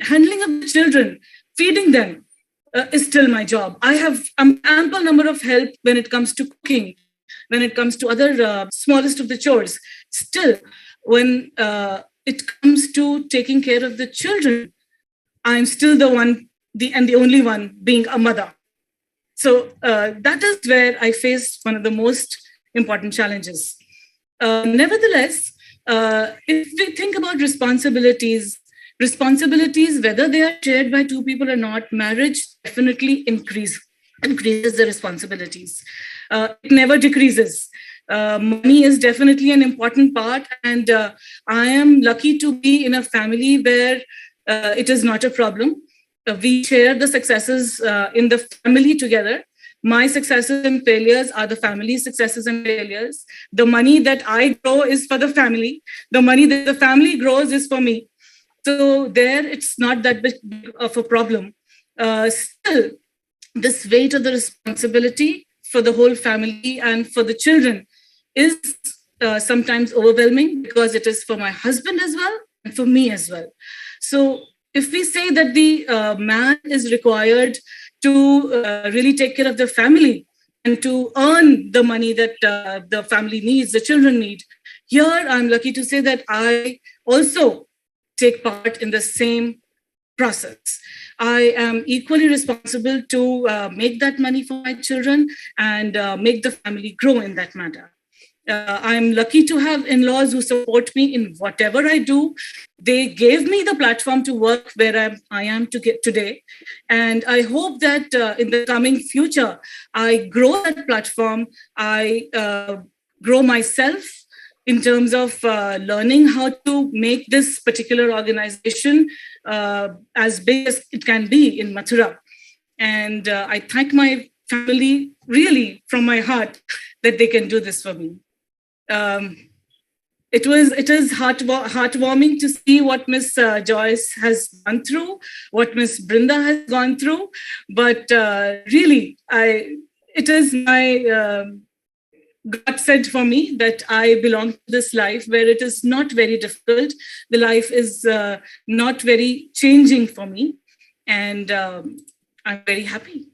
Handling of the children, feeding them is still my job. I have an ample number of help when it comes to cooking, when it comes to other smallest of the chores. Still, when it comes to taking care of the children, I'm still the only one being a mother. So that is where I faced one of the most important challenges. Nevertheless, if we think about responsibilities, whether they are shared by two people or not, marriage definitely increases the responsibilities. It never decreases. Money is definitely an important part, and I am lucky to be in a family where it is not a problem. We share the successes in the family together. My successes and failures are the family's successes and failures. The money that I grow is for the family. The money that the family grows is for me. So there, it's not that big of a problem. Still, this weight of the responsibility for the whole family and for the children is sometimes overwhelming because it is for my husband as well and for me as well. So if we say that the man is required to really take care of the family and to earn the money that the family needs, the children need. Here, I'm lucky to say that I also take part in the same process. I am equally responsible to make that money for my children and make the family grow in that matter. I'm lucky to have in-laws who support me in whatever I do. They gave me the platform to work where I am to get today. And I hope that in the coming future, I grow that platform. I grow myself in terms of learning how to make this particular organization as big as it can be in Mathura. And I thank my family really from my heart that they can do this for me. It is heartwarming to see what Miss Joyce has gone through, what Miss Brinda has gone through. But really, it is my God said for me that I belong to this life where it is not very difficult. The life is not very changing for me, and I'm very happy.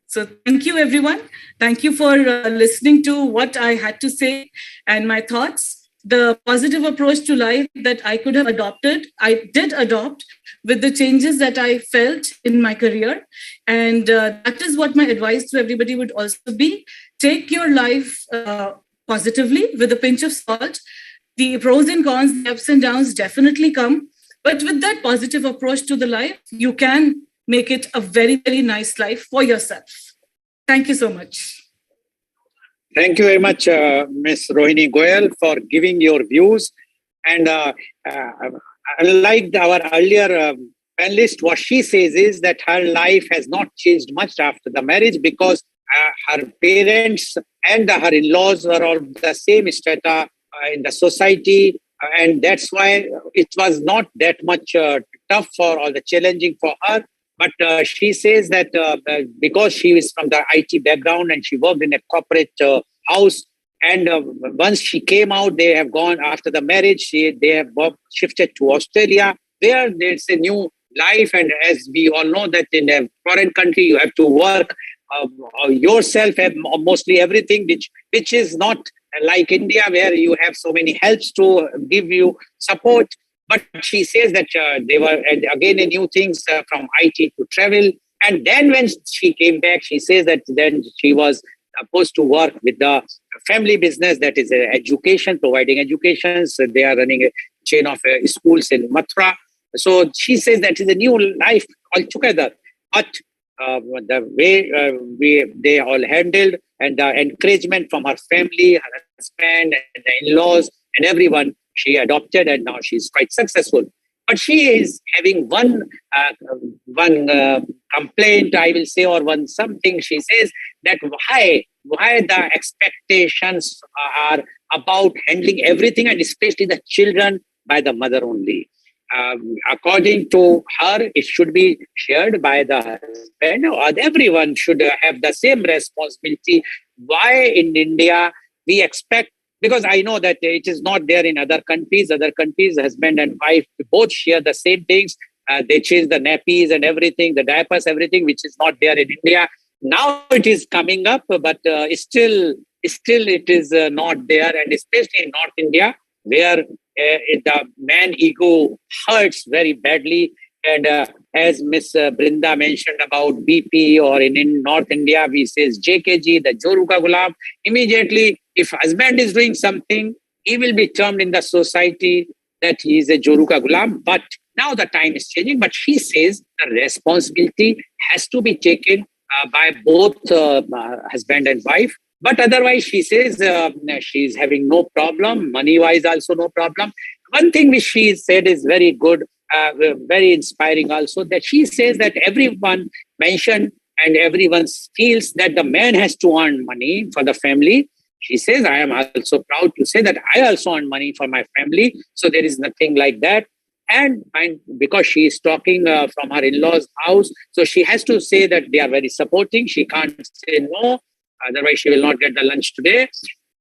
So thank you, everyone. Thank you for listening to what I had to say and my thoughts. The positive approach to life that I could have adopted, I did adopt with the changes that I felt in my career. And that is what my advice to everybody would also be. Take your life positively with a pinch of salt. The pros and cons, the ups and downs definitely come. But with that positive approach to the life, you can make it a very, very nice life for yourself. Thank you so much. Thank you very much, Ms. Rohini Goel, for giving your views. And unlike our earlier panelist, what she says is that her life has not changed much after the marriage because her parents and her in-laws were all the same strata in the society. And that's why it was not that much tough or the challenging for her. But she says that because she is from the IT background and she worked in a corporate house, and once she came out, they have gone after the marriage, they have shifted to Australia. There's a new life. And as we all know that in a foreign country, you have to work yourself and mostly everything, which is not like India, where you have so many helps to give you support. But she says that they were, again, new things from IT to travel. And then when she came back, she says that then she was supposed to work with the family business, that is education, providing education. So they are running a chain of schools in Mathura. So she says that is a new life altogether. But the way they all handled and the encouragement from her family, her husband, and the in-laws, and everyone, she adopted, and now she's quite successful. But she is having one complaint, I will say, or one something. She says that why the expectations are about handling everything, and especially the children, by the mother only. According to her, it should be shared by the husband, or everyone should have the same responsibility. Why in India we expect? Because I know that it is not there in other countries. Other countries, husband and wife both share the same things. They change the nappies and everything, the diapers, everything, which is not there in India. Now it is coming up, but still it is not there. And especially in North India, where the man ego hurts very badly. And as Miss Brinda mentioned about BP, or in North India, we says 𝐂𝐀𝐑𝐔, the Joru ka Gulam. Immediately, if husband is doing something, he will be termed in the society that he is a Joru ka Gulam. But now the time is changing. But she says the responsibility has to be taken by both husband and wife. But otherwise, she says she's having no problem. Money-wise also no problem. One thing which she said is very good, very inspiring also, that she says that everyone mentioned and everyone feels that the man has to earn money for the family. She says, I am also proud to say that I also earn money for my family. So there is nothing like that. And because she is talking from her in-laws' house, so she has to say that they are very supporting. She can't say no. Otherwise, she will not get the lunch today.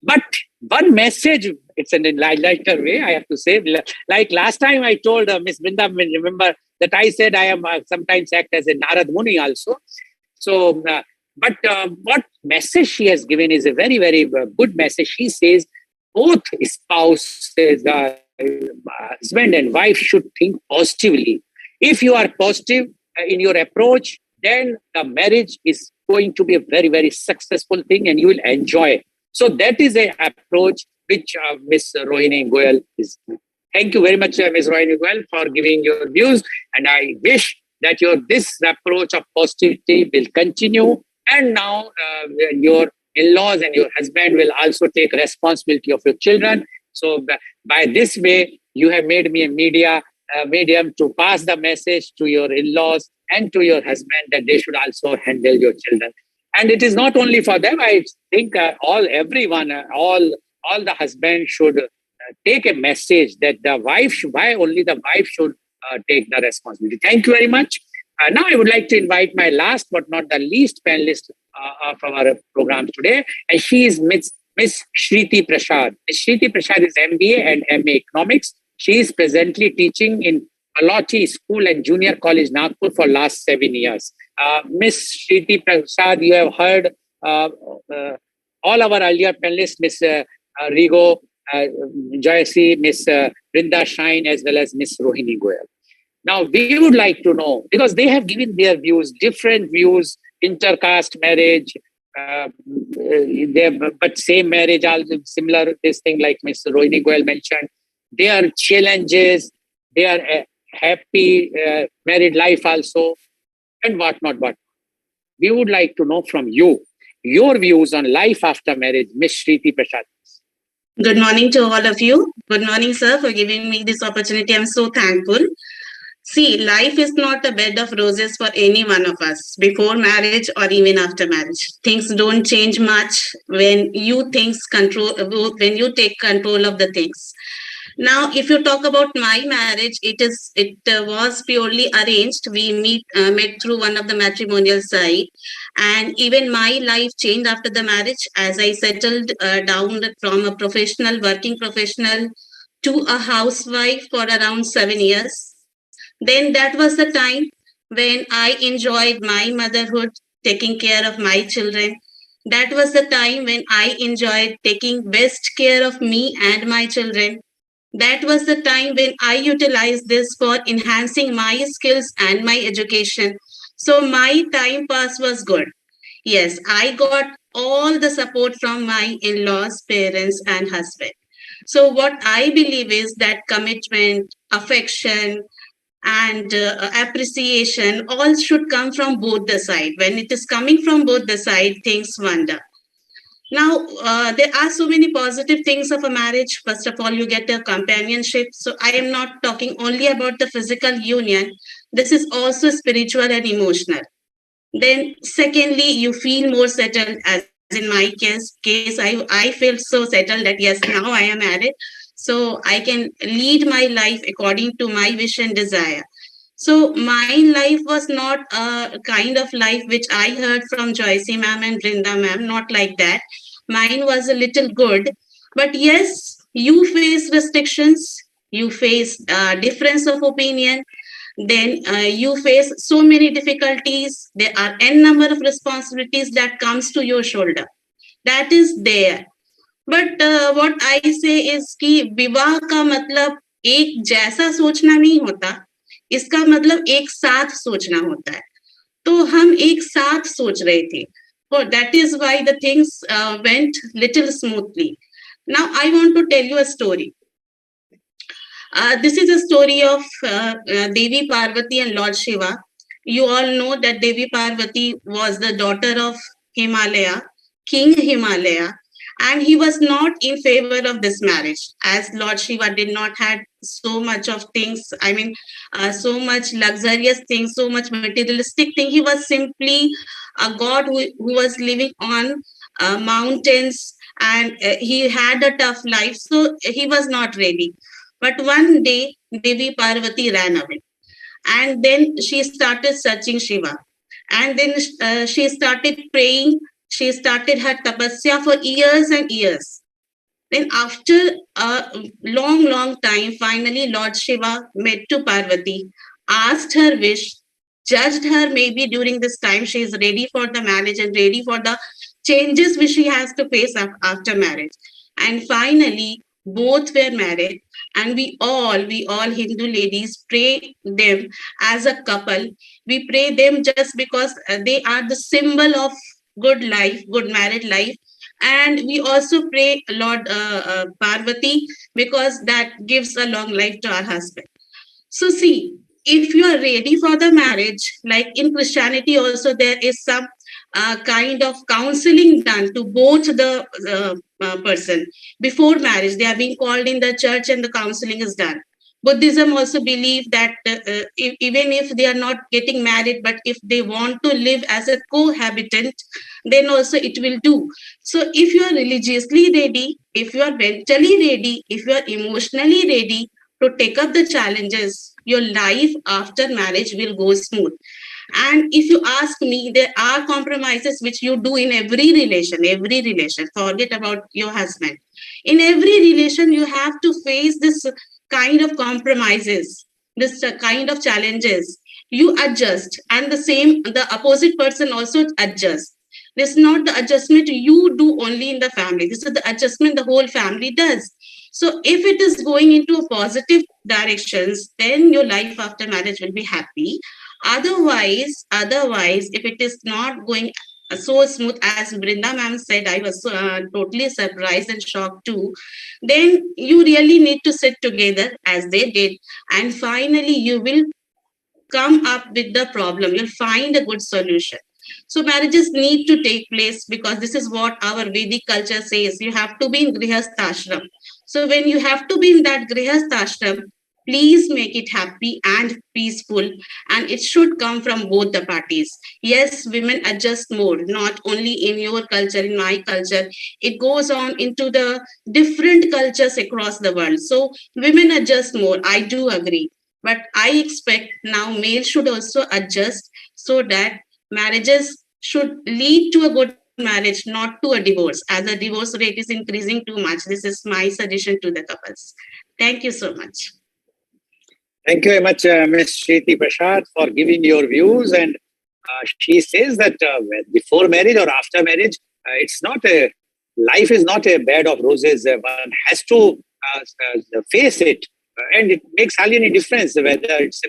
But one message, it's in a lighter way, I have to say. Like last time I told Miss Brinda, remember that I said I am sometimes act as a Narad Muni also. So But what message she has given is a very, very good message. She says both spouses, husband and wife, should think positively. If you are positive in your approach, then the marriage is going to be a very, very successful thing and you will enjoy it. So that is an approach which Ms. Rohini Goel is. Thank you very much, Ms. Rohini Goel, for giving your views. And I wish that this approach of positivity will continue. And now your in-laws and your husband will also take responsibility of your children. So by this way, you have made me a medium to pass the message to your in-laws and to your husband that they should also handle your children. And it is not only for them. I think all the husbands should take a message that why only the wife should take the responsibility. Thank you very much. Now I would like to invite my last but not the least panelist of our program today, and she is Miss Shriti Prasad. Ms. Shriti Prasad is MBA and MA Economics. She is presently teaching in Paloti School and Junior College, Nagpur for last 7 years. Ms. Shriti Prasad, you have heard all our earlier panelists, Ms. Rigo, Joyce, Ms. Brinda Shine, as well as Ms. Rohini Goel. Now, we would like to know, because they have given their views, different views, intercaste marriage, but same marriage, also similar, this thing like Ms. Rohini Goel mentioned. There are challenges, they are happy married life also, and whatnot. We would like to know from you, your views on life after marriage, Ms. Shriti Prasad. Good morning to all of you. Good morning, sir, for giving me this opportunity. I'm so thankful. See, life is not a bed of roses for any one of us before marriage or even after marriage. Things don't change much when you take control of the things. Now, if you talk about my marriage, it was purely arranged. We met through one of the matrimonial site, and even my life changed after the marriage as I settled down from a working professional to a housewife for around 7 years. Then that was the time when I enjoyed my motherhood, taking care of my children. That was the time when I enjoyed taking best care of me and my children. That was the time when I utilized this for enhancing my skills and my education. So my time pass was good. Yes, I got all the support from my in-laws, parents, and husband. So what I believe is that commitment, affection, and appreciation all should come from both the side. When it is coming from both the side, things wonder. Now, there are so many positive things of a marriage. First of all, you get a companionship. So I am not talking only about the physical union. This is also spiritual and emotional. Then secondly, you feel more settled. As in my case, I feel so settled that yes, now I am married. So I can lead my life according to my wish and desire. So my life was not a kind of life which I heard from Joyce ma'am and Brinda ma'am, not like that. Mine was a little good. But yes, you face restrictions, you face difference of opinion, then you face so many difficulties. There are n number of responsibilities that comes to your shoulder. That is there. But what I say is कि विवाह का मतलब एक जैसा सोचना नहीं होता, इसका मतलब एक साथ सोचना होता है. तो हम एक साथ सोच रहे थे. So that is why the things went little smoothly. Now I want to tell you a story. This is a story of Devi Parvati and Lord Shiva. You all know that Devi Parvati was the daughter of Himalaya, King Himalaya. And he was not in favor of this marriage, as Lord Shiva did not have so much of things. I mean, so much luxurious things, so much materialistic thing. He was simply a god who was living on mountains, and he had a tough life. So he was not ready. But one day, Devi Parvati ran away. And then she started searching Shiva. And then she started praying. She started her tapasya for years and years. Then after a long time, finally Lord Shiva met to Parvati, asked her wish, judged her maybe during this time she is ready for the marriage and ready for the changes which she has to face after marriage. And finally, both were married, and we all Hindu ladies pray them as a couple. We pray them just because they are the symbol of good life, good married life. And we also pray Lord Parvati, because that gives a long life to our husband. So see, if you are ready for the marriage, like in Christianity also, there is some kind of counseling done to both the person before marriage. They are being called in the church and the counseling is done. Buddhism also believe that even if they are not getting married, but if they want to live as a cohabitant, then also it will do. So if you are religiously ready, if you are mentally ready, if you are emotionally ready to take up the challenges, your life after marriage will go smooth. And if you ask me, there are compromises which you do in every relation. Forget about your husband. In every relation, you have to face this kind of compromises, this kind of challenges. You adjust, and the opposite person also adjusts. This is not the adjustment you do only in the family. This is the adjustment the whole family does. So if it is going into a positive directions, then your life after marriage will be happy. Otherwise, if it is not going so smooth as Brinda ma'am said, I was totally surprised and shocked too. Then you really need to sit together as they did, and finally you will come up with the problem. You'll find a good solution. So marriages need to take place because this is what our Vedic culture says. You have to be in Grihastha ashram. So when you have to be in that Grihastha ashram, please make it happy and peaceful, and it should come from both the parties. Yes, women adjust more, not only in your culture, in my culture. It goes on into the different cultures across the world. So women adjust more. I do agree. But I expect now male should also adjust so that marriages should lead to a good marriage, not to a divorce, as the divorce rate is increasing too much. This is my suggestion to the couples. Thank you so much. Thank you very much, Ms. Shriti Prasad, for giving your views. And she says that before marriage or after marriage, life is not a bed of roses. One has to face it. And it makes hardly any difference whether it's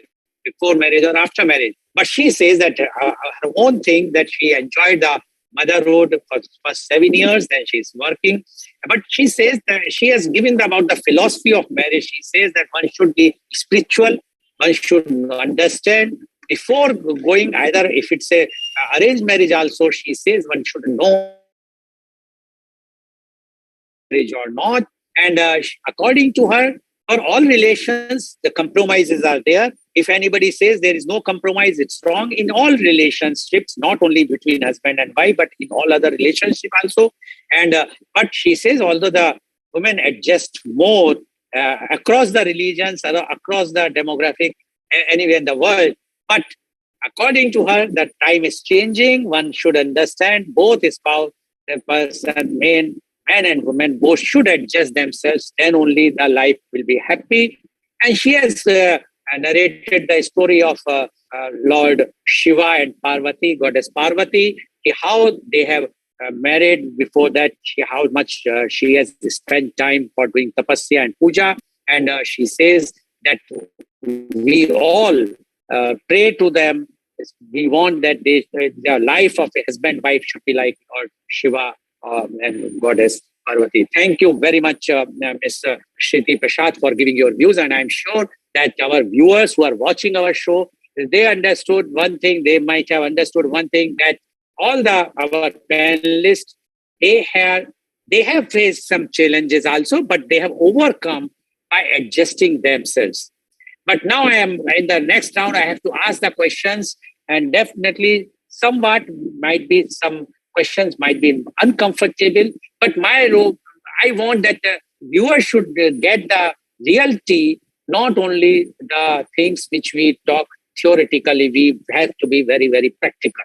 before marriage or after marriage. But she says that her own thing, that she enjoyed the motherhood for 7 years, then she's working. But she says that she has given about the philosophy of marriage. She says that one should be spiritual, one should understand before going, either if it's a arranged marriage also, she says one should know marriage or not. And according to her, for all relations, the compromises are there. If anybody says there is no compromise, it's wrong. In all relationships, not only between husband and wife, but in all other relationships also. And but she says, although the women adjust more across the religions, across the demographic, anywhere in the world, but according to her, the time is changing. One should understand both spouse, the person, man and woman, both should adjust themselves. Then only the life will be happy. And she has narrated the story of Lord Shiva and Parvati, goddess Parvati, how they have married. Before that, how much she has spent time for doing tapasya and puja. And she says that we all pray to them. We want that their life of a husband-wife should be like Lord Shiva and goddess Parvati. Thank you very much, Ms. Shriti Prasad, for giving your views. And I'm sure that our viewers who are watching our show, they understood one thing. They might have understood one thing, that all our panelists, they have faced some challenges also, but they have overcome by adjusting themselves. But now I am in the next round. I have to ask the questions, and definitely somewhat might be some questions might be uncomfortable. But my role, I want that the viewers should get the reality, not only the things which we talk theoretically. We have to be very, very practical.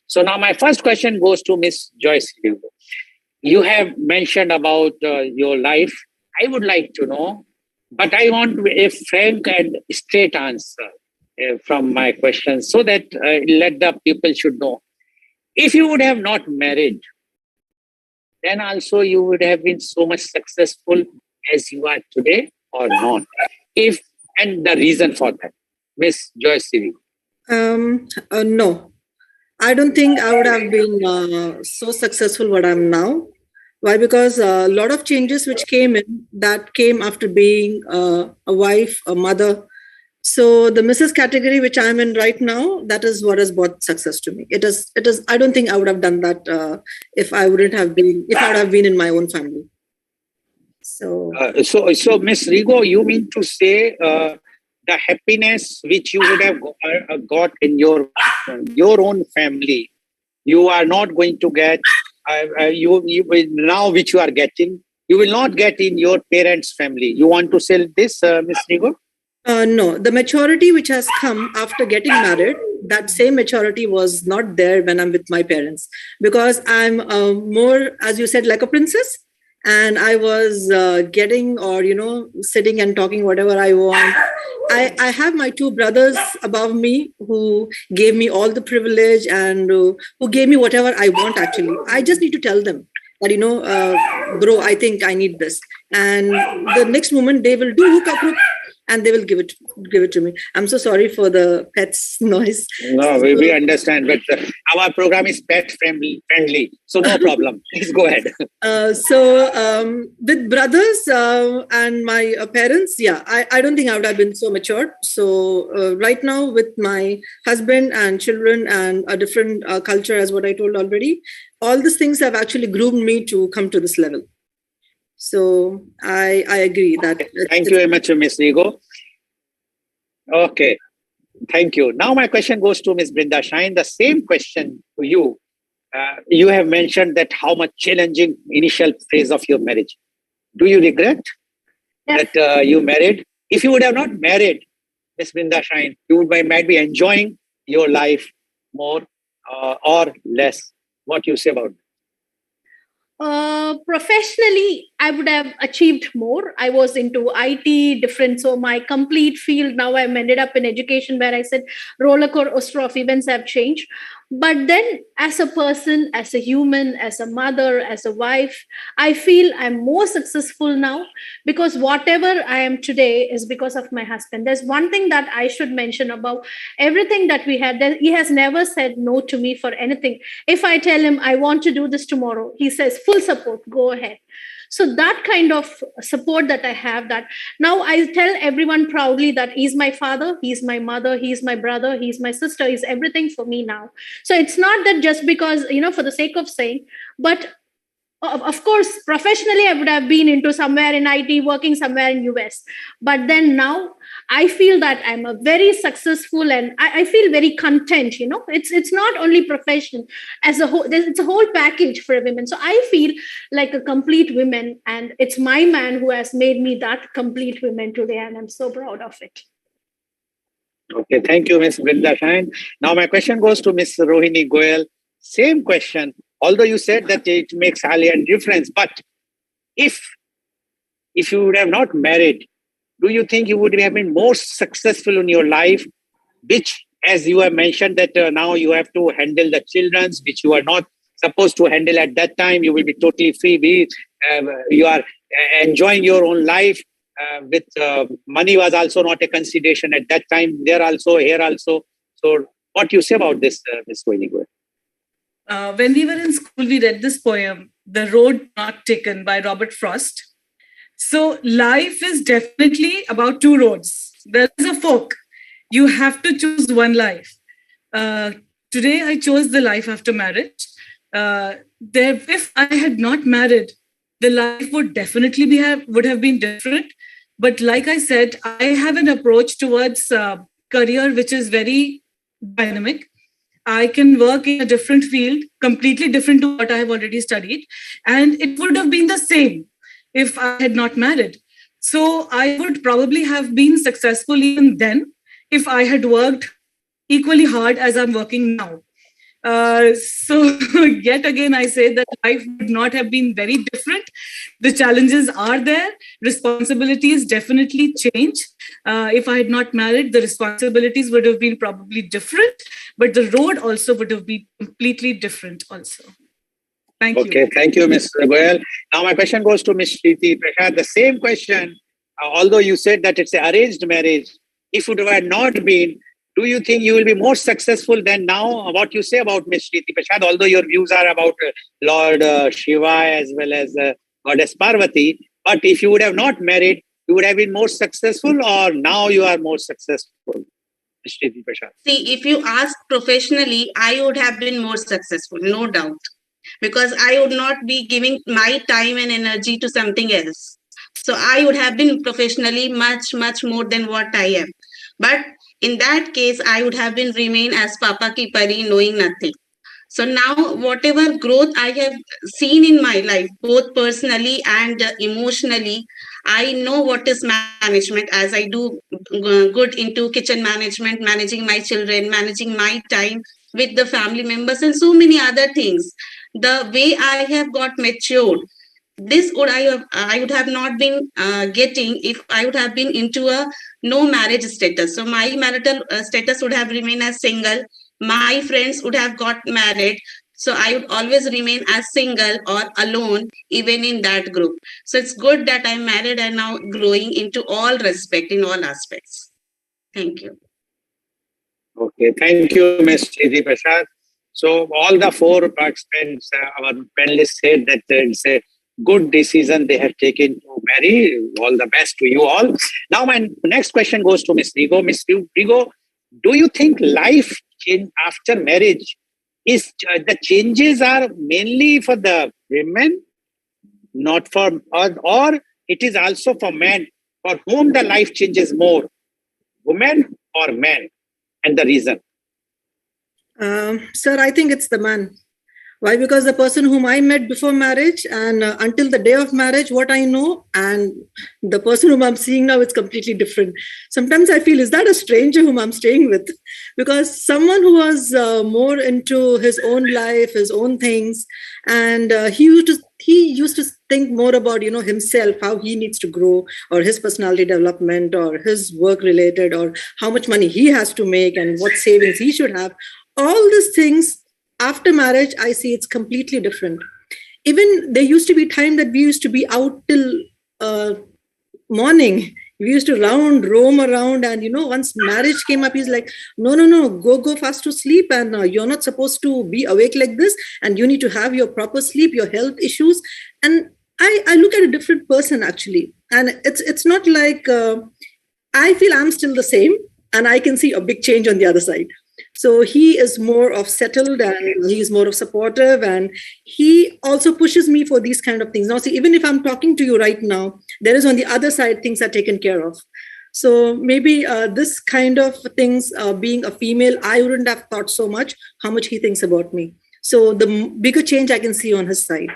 So now my first question goes to Ms. Joyce. You have mentioned about your life. I would like to know, but I want a frank and straight answer. from my questions, so that let the people should know. If you would have not married, then also you would have been so much successful as you are today, or not? And the reason for that, Miss Joyce Sivi. No, I don't think I would have been so successful what I'm now. Why? Because a lot of changes which came after being a wife, a mother. So the Mrs. category which I'm in right now, that is what has brought success to me. It is. I don't think I would have done that if I would have been in my own family. So Miss Rigo, you mean to say the happiness which you would have got in your own family, you are not going to get. You now which you are getting, you will not get in your parents' family. You want to say this, Miss Rigo? No, the maturity which has come after getting married, that same maturity was not there when I'm with my parents, because I'm more, as you said, like a princess. And I was getting, or sitting and talking whatever I want. I have my two brothers above me who gave me all the privilege and who gave me whatever I want. Actually, I just need to tell them that bro, I think I need this, and the next moment they will do hook and they will give it to me. I'm so sorry for the pets noise. No, we understand, but our program is pet friendly, so no problem. Please go ahead. With brothers and my parents, I don't think I would have been so mature. So right now with my husband and children and a different culture, as what I told already, all these things have actually groomed me to come to this level. So I agree that. Thank you very much, Ms. Rigo. Okay, thank you. Now my question goes to Ms. Brinda Shine. The same question to you. You have mentioned that how much challenging initial phase of your marriage. Do you regret that you married? If you would have not married, Ms. Brinda Shine, you might be enjoying your life more or less. What do you say about it? Professionally, I would have achieved more. I was into IT, different. So my complete field, now I've ended up in education, where I said roller coaster of events have changed. But then as a person, as a human, as a mother, as a wife, I feel I'm more successful now, because whatever I am today is because of my husband. There's one thing that I should mention about everything that we had. That he has never said no to me for anything. If I tell him I want to do this tomorrow, he says full support, go ahead. So that kind of support that I have, that now I tell everyone proudly that he's my father, he's my mother, he's my brother, he's my sister, he's everything for me now. So it's not that just because, for the sake of saying, but of course, professionally, I would have been into somewhere in IT, working somewhere in US. But then now I feel that I'm a very successful, and I feel very content. It's not only profession as a whole. It's a whole package for a woman. So I feel like a complete woman, and it's my man who has made me that complete woman today, and I'm so proud of it. Okay, thank you, Ms. Brinda Shine. Now my question goes to Ms. Rohini Goel. Same question. Although you said that it makes hardly a difference, but if you would have not married, do you think you would have been more successful in your life, which, as you have mentioned, that now you have to handle the children, which you are not supposed to handle at that time? You will be totally free. You are enjoying your own life. With money was also not a consideration at that time. There also, here also. So what do you say about this, Ms. Rohini Goel? When we were in school, we read this poem, The Road Not Taken by Robert Frost. So life is definitely about two roads. There is a fork. You have to choose one life. Today, I chose the life after marriage. If I had not married, the life would definitely would have been different. But like I said, I have an approach towards career which is very dynamic. I can work in a different field, completely different to what I have already studied. And it would have been the same if I had not married. So I would probably have been successful even then if I had worked equally hard as I'm working now. So yet again, I say that life would not have been very different. The challenges are there. Responsibilities definitely change. If I had not married, the responsibilities would have been probably different, but the road also would have been completely different also. Thank you. Okay, thank you, Ms. Goel. Now my question goes to Ms. Shriti Prasad. The same question, although you said that it's an arranged marriage, if it were not been, do you think you will be more successful than now? What you say about Ms. Shriti Prasad, although your views are about Lord Shiva as well as Goddess Parvati, but if you would have not married, you would have been more successful, or now you are more successful? Ms. Shriti Prasad. See, if you ask professionally, I would have been more successful, no doubt, because I would not be giving my time and energy to something else. So I would have been professionally much, much more than what I am. But in that case, I would have been remain as Papa ki pari, knowing nothing. So now, whatever growth I have seen in my life, both personally and emotionally, I know what is management, as I do good into kitchen management, managing my children, managing my time with the family members, and so many other things. The way I have got matured, this would I would have not been getting if I would have been into a no marriage status. So my marital status would have remained as single. My friends would have got married. So I would always remain as single or alone, even in that group. So it's good that I'm married and now growing into all respect in all aspects. Thank you. Okay, thank you, Ms. Shriti Prasad. So all the four participants, our panelists said that it's a good decision they have taken to marry. All the best to you all. Now my next question goes to Ms. Rigo. Ms. Rigo, do you think life change after marriage is the changes are mainly for the women, not for or it is also for men, for whom the life changes more, women or men, and the reason? Sir, I think it's the man. Why? Because the person whom I met before marriage and until the day of marriage, what I know, and the person whom I'm seeing now, it's completely different. Sometimes I feel, is that a stranger whom I'm staying with? Because someone who was more into his own life, his own things, and he used to think more about, himself, how he needs to grow, or his personality development, or his work related, or how much money he has to make, and what savings he should have. All these things. After marriage, I see it's completely different. Even there used to be time that we used to be out till morning. We used to roam around. And, once marriage came up, he's like, no, go fast to sleep. And you're not supposed to be awake like this. And you need to have your proper sleep, your health issues. And I look at a different person, actually. And it's not like I feel I'm still the same. And I can see a big change on the other side. So he is more of settled and he's more of supportive, and he also pushes me for these kind of things. Now, see, even if I'm talking to you right now, there is on the other side things are taken care of. So maybe this kind of things, being a female, I wouldn't have thought so much how much he thinks about me. So the bigger change I can see on his side.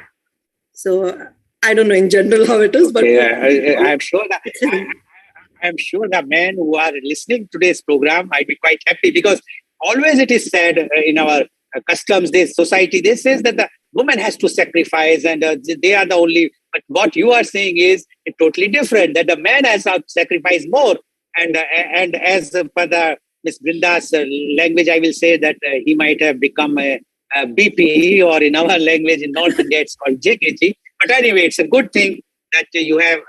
So I don't know in general how it is, but I'm sure that I'm sure the men who are listening to today's program might be quite happy, because always it is said in our customs, this society, this says that the woman has to sacrifice and they are the only, but what you are saying is totally different, that the man has to sacrifice more. And as per the Ms. Brinda's language, I will say that he might have become a BP, or in our language in North India, it's called 𝐂𝐀𝐑𝐔. But anyway, it's a good thing that you have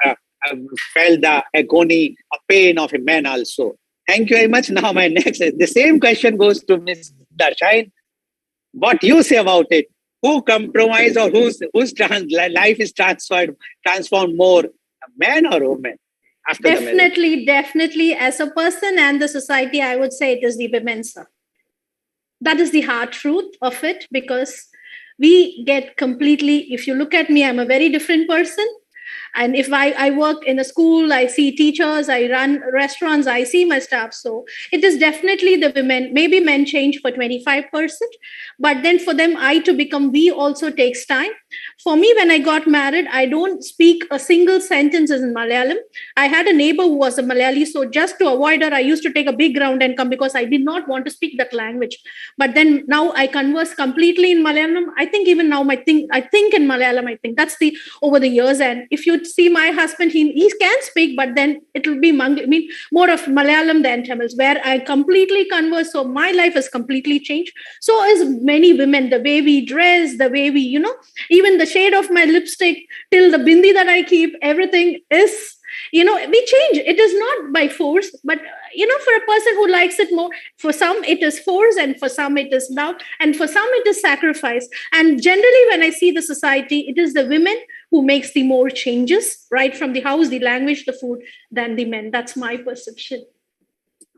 felt the agony or pain of a man also. Thank you very much. Now my the same question goes to Ms. Darshain. What you say about it? Who compromise, or whose life is transformed more, a man or a woman? After Definitely. As a person and the society, I would say it is the women, sir. That is the hard truth of it, because we get completely, if you look at me, I'm a very different person. And if I work in a school, I see teachers, I run restaurants, I see my staff. So it is definitely the women. Maybe men change for 25%, but then for them, I to become we also takes time. For me, when I got married, I don't speak a single sentence in Malayalam. I had a neighbor who was a Malayali, so just to avoid her, I used to take a big round and come because I did not want to speak that language. But then now I converse completely in Malayalam. I think even now I think in Malayalam. I think that's the over the years. And if you see my husband, he can speak, but then it will be more of Malayalam than Tamils, where I completely converse. So my life has completely changed. So is many women, the way we dress, the way we, even the shade of my lipstick till the bindi that I keep, everything is, we change. It is not by force, but, for a person who likes it more, for some it is force, and for some it is love, and for some it is sacrifice. And generally, when I see the society, it is the women who makes the more changes, right from the house, the language, the food, than the men. That's my perception.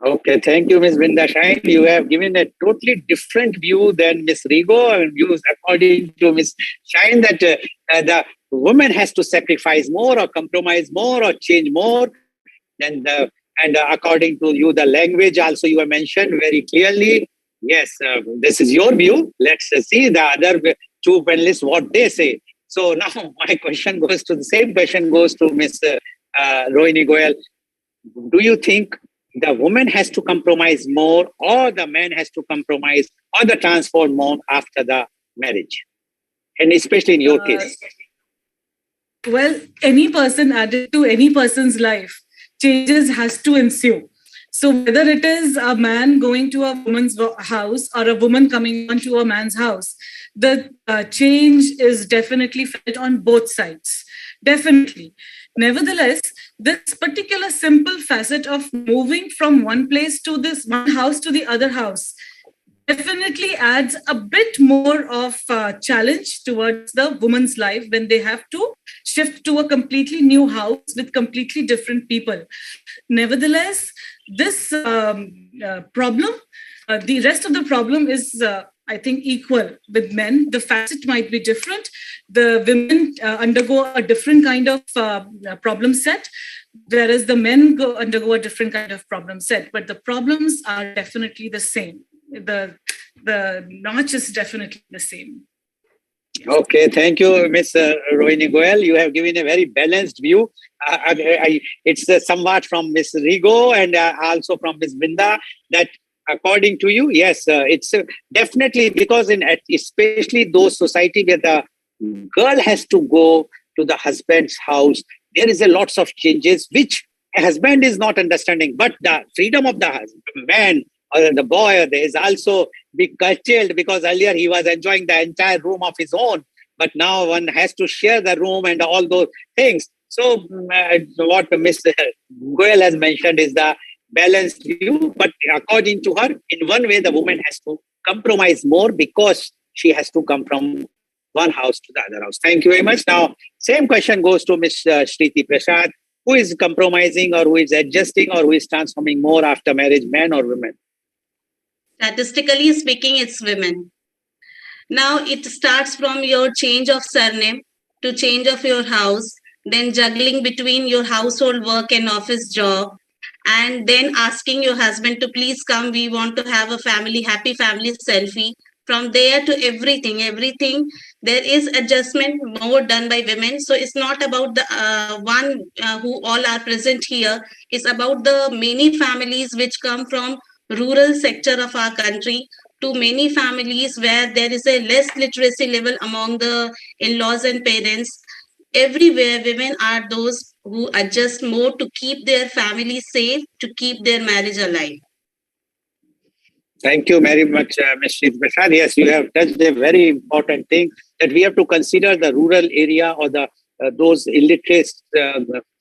Okay, thank you, Ms. Brinda Shine. You have given a totally different view than Ms. Rigo, and views according to Ms. Shine that the woman has to sacrifice more or compromise more or change more than and according to you, the language also you have mentioned very clearly. Yes, this is your view. Let's see the other two panelists, what they say. So now my question goes to Ms. Rohini Goel. Do you think the woman has to compromise more, or the man has to compromise or the transform more after the marriage? And especially in your case. Well, any person added to any person's life, changes has to ensue. So whether it is a man going to a woman's house or a woman coming onto a man's house, the change is definitely felt on both sides. Definitely. Nevertheless, this particular simple facet of moving from one place to this one house to the other house definitely adds a bit more of challenge towards the woman's life when they have to shift to a completely new house with completely different people. Nevertheless, this problem, the rest of the problem is, I think, equal with men. The facet might be different. The women undergo a different kind of problem set, whereas the men undergo a different kind of problem set. But the problems are definitely the same. The notch is definitely the same. Yes. Okay, thank you, Ms. Rohini Goel. You have given a very balanced view. It's somewhat from Ms. Rigo and also from Ms. Binda that according to you, yes, it's definitely because especially those society where the girl has to go to the husband's house, there is a lots of changes which a husband is not understanding. But the freedom of the man or the boy is also be curtailed because earlier he was enjoying the entire room of his own, but now one has to share the room and all those things. So what Ms. Goel has mentioned is the balanced view, but according to her, in one way the woman has to compromise more because she has to come from one house to the other house. Thank you very much. Now, same question goes to Ms. Shriti Prasad. Who is compromising or who is adjusting or who is transforming more after marriage, men or women? Statistically speaking, it's women. Now it starts from your change of surname to change of your house, then juggling between your household work and office job, and then asking your husband to please come, we want to have a happy family selfie. From there to everything, there is adjustment more done by women. So it's not about the one who all are present here. It's about the many families which come from rural sector of our country to many families where there is a less literacy level among the in-laws and parents. Everywhere, women are those who adjust more to keep their family safe, to keep their marriage alive. Thank you very much, Ms. Shriti Prasad. Yes, you have touched a very important thing that we have to consider the rural area or the those illiterate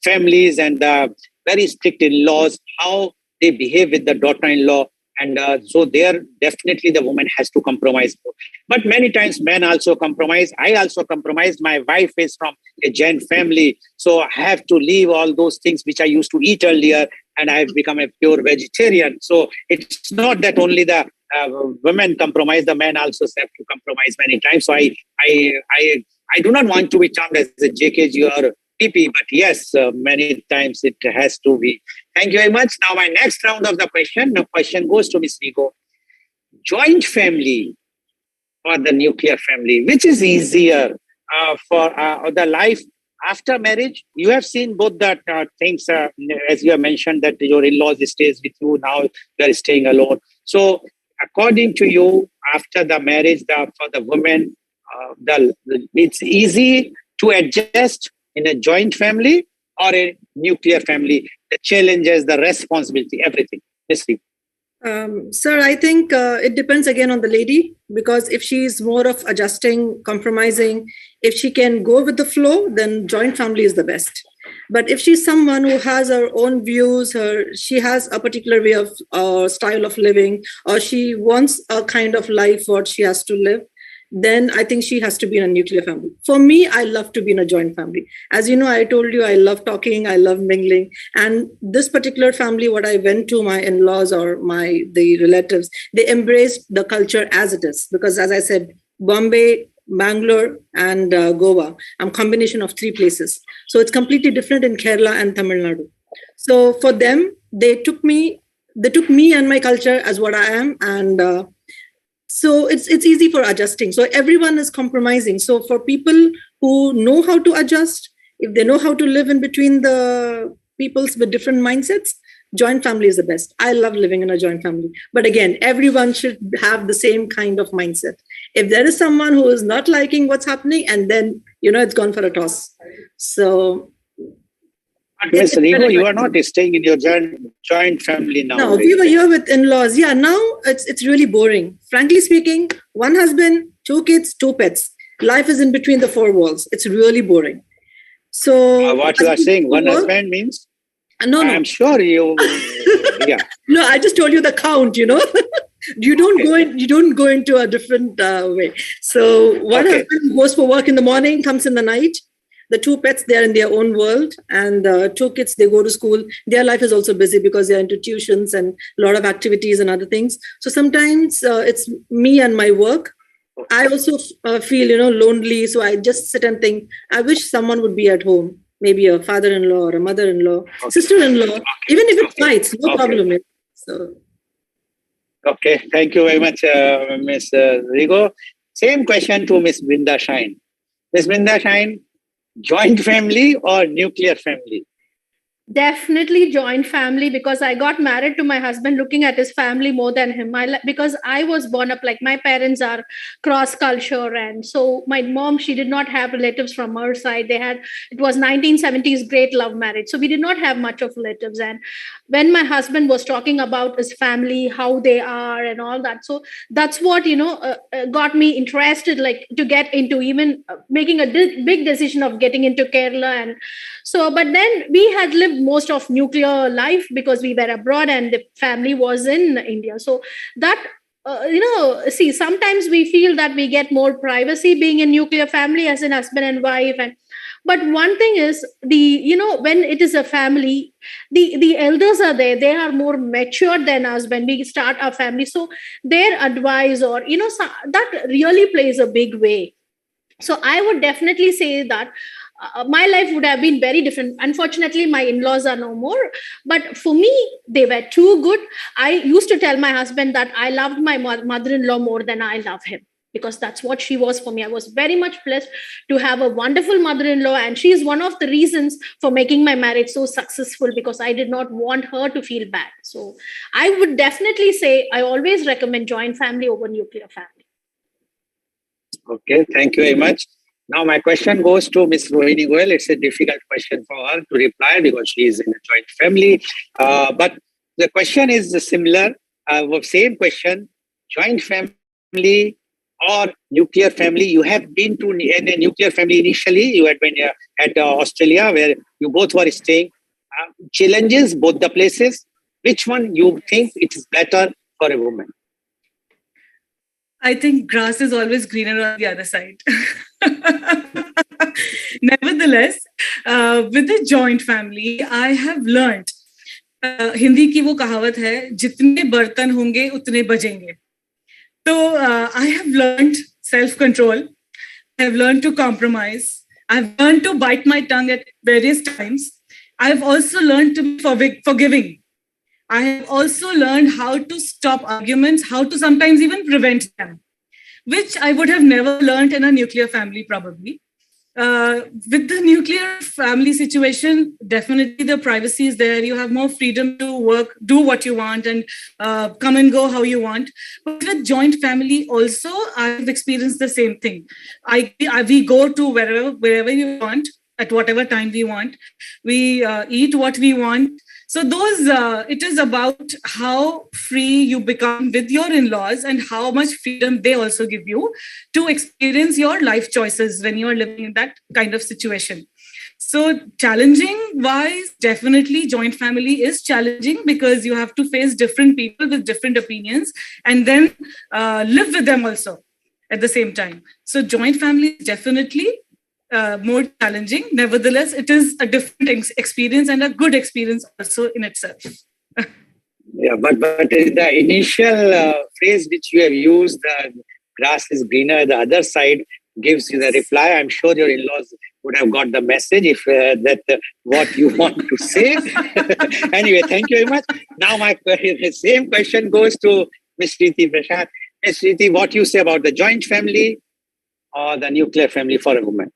families and the very strict in-laws, how they behave with the daughter-in-law. And so there definitely the woman has to compromise. But many times men also compromise. I also compromised. My wife is from a Jain family. So I have to leave all those things which I used to eat earlier and I've become a pure vegetarian. So it's not that only the women compromise, the men also have to compromise many times. So I do not want to be termed as a JKG or PP, but yes, many times it has to be. Thank you very much. Now, my next round of the question. The question goes to Ms. Rigo. Joint family or the nuclear family, which is easier for the life after marriage? You have seen both that things, as you have mentioned that your in-laws stays with you, now you are staying alone. So according to you, after the marriage, for the women, it's easy to adjust in a joint family or a nuclear family, the challenges, the responsibility, everything. Yes, Sir, I think it depends again on the lady, because if she's more of adjusting, compromising, if she can go with the flow, then joint family is the best. But if she's someone who has her own views, she has a particular way of style of living, or she wants a kind of life what she has to live, then I think she has to be in a nuclear family. For me, I love to be in a joint family. As you know, I told you, I love talking, I love mingling. And this particular family, what I went to, my in-laws or the relatives, they embraced the culture as it is. Because as I said, Bombay, Bangalore, and Goa, I'm a combination of 3 places. So it's completely different in Kerala and Tamil Nadu. So for them, they took me and my culture as what I am, and so it's easy for adjusting. So everyone is compromising. So for people who know how to adjust, if they know how to live in between the peoples with different mindsets, joint family is the best. I love living in a joint family. But again, everyone should have the same kind of mindset. If there is someone who is not liking what's happening, and then, it's gone for a toss. So... Ms. Rigo, you are not staying in your joint family now. No, we were here with in-laws. Yeah, now it's really boring. Frankly speaking, 1 husband, 2 kids, 2 pets. Life is in between the 4 walls. It's really boring. So what you are saying, 1 husband means? No. I'm sure you. Yeah. No, I just told you the count. You don't go into a different way. So one husband goes for work in the morning, comes in the night. The 2 pets, they are in their own world, and 2 kids, they go to school. Their life is also busy because they're into tuitions and a lot of activities and other things. So sometimes it's me and my work. I also feel, lonely. So I just sit and think, I wish someone would be at home. Maybe a father-in-law or a mother-in-law, sister-in-law, even if it fights, no problem. So. Okay, thank you very much, Ms. Rigo. Same question to Ms. Brinda Shine. Ms. Brinda Shine, joint family or nuclear family? Definitely joint family, because I got married to my husband looking at his family more than him. Because I was born up, like my parents are cross culture, and so my mom, she did not have relatives from her side. It was 1970s great love marriage, so we did not have much of relatives. And when my husband was talking about his family, how they are and all that, so that's what got me interested, like to get into even making a big decision of getting into Kerala. And so, but then we had lived most of nuclear life because we were abroad and the family was in India. So that, see, sometimes we feel that we get more privacy being in nuclear family as an husband and wife. But one thing is when it is a family, the elders are there. They are more mature than us when we start our family. So their advice or, that really plays a big way. So I would definitely say that my life would have been very different. Unfortunately, my in-laws are no more. But for me, they were too good. I used to tell my husband that I loved my mother-in-law more than I love him, because that's what she was for me. I was very much blessed to have a wonderful mother-in-law. And she is one of the reasons for making my marriage so successful, because I did not want her to feel bad. So I would definitely say I always recommend joint family over nuclear family. Okay, thank you very much. Now, my question goes to Ms. Rohini Goel. It's a difficult question for her to reply because she is in a joint family. But the question is similar. Same question, joint family or nuclear family. You have been to in a nuclear family initially. You had been at Australia, where you both were staying. Challenges, both the places. Which one you think it is better for a woman? I think grass is always greener on the other side. Nevertheless, with a joint family, I have learned, Hindi की वो कहावत है, जितने बर्तन होंगे उतने बजेंगे. So I have learned self-control. I have learned to compromise. I've learned to bite my tongue at various times. I've also learned to be forgiving. I have also learned how to stop arguments, how to sometimes even prevent them, which I would have never learned in a nuclear family, probably. With the nuclear family situation, definitely the privacy is there. You have more freedom to work, do what you want, and come and go how you want. But with joint family, also, I've experienced the same thing. We go to wherever you want, at whatever time we want. We eat what we want. So it is about how free you become with your in-laws and how much freedom they also give you to experience your life choices when you are living in that kind of situation. So challenging wise, definitely joint family is challenging because you have to face different people with different opinions and then live with them also at the same time. So joint family is definitely more challenging. Nevertheless, it is a different experience and a good experience also in itself. Yeah, but the initial phrase which you have used, the grass is greener, the other side, gives you the reply. I'm sure your in-laws would have got the message if what you want to say. Anyway, thank you very much. Now the same question goes to Ms. Preeti Prashad. Ms. Preeti, what you say about the joint family or the nuclear family for a woman?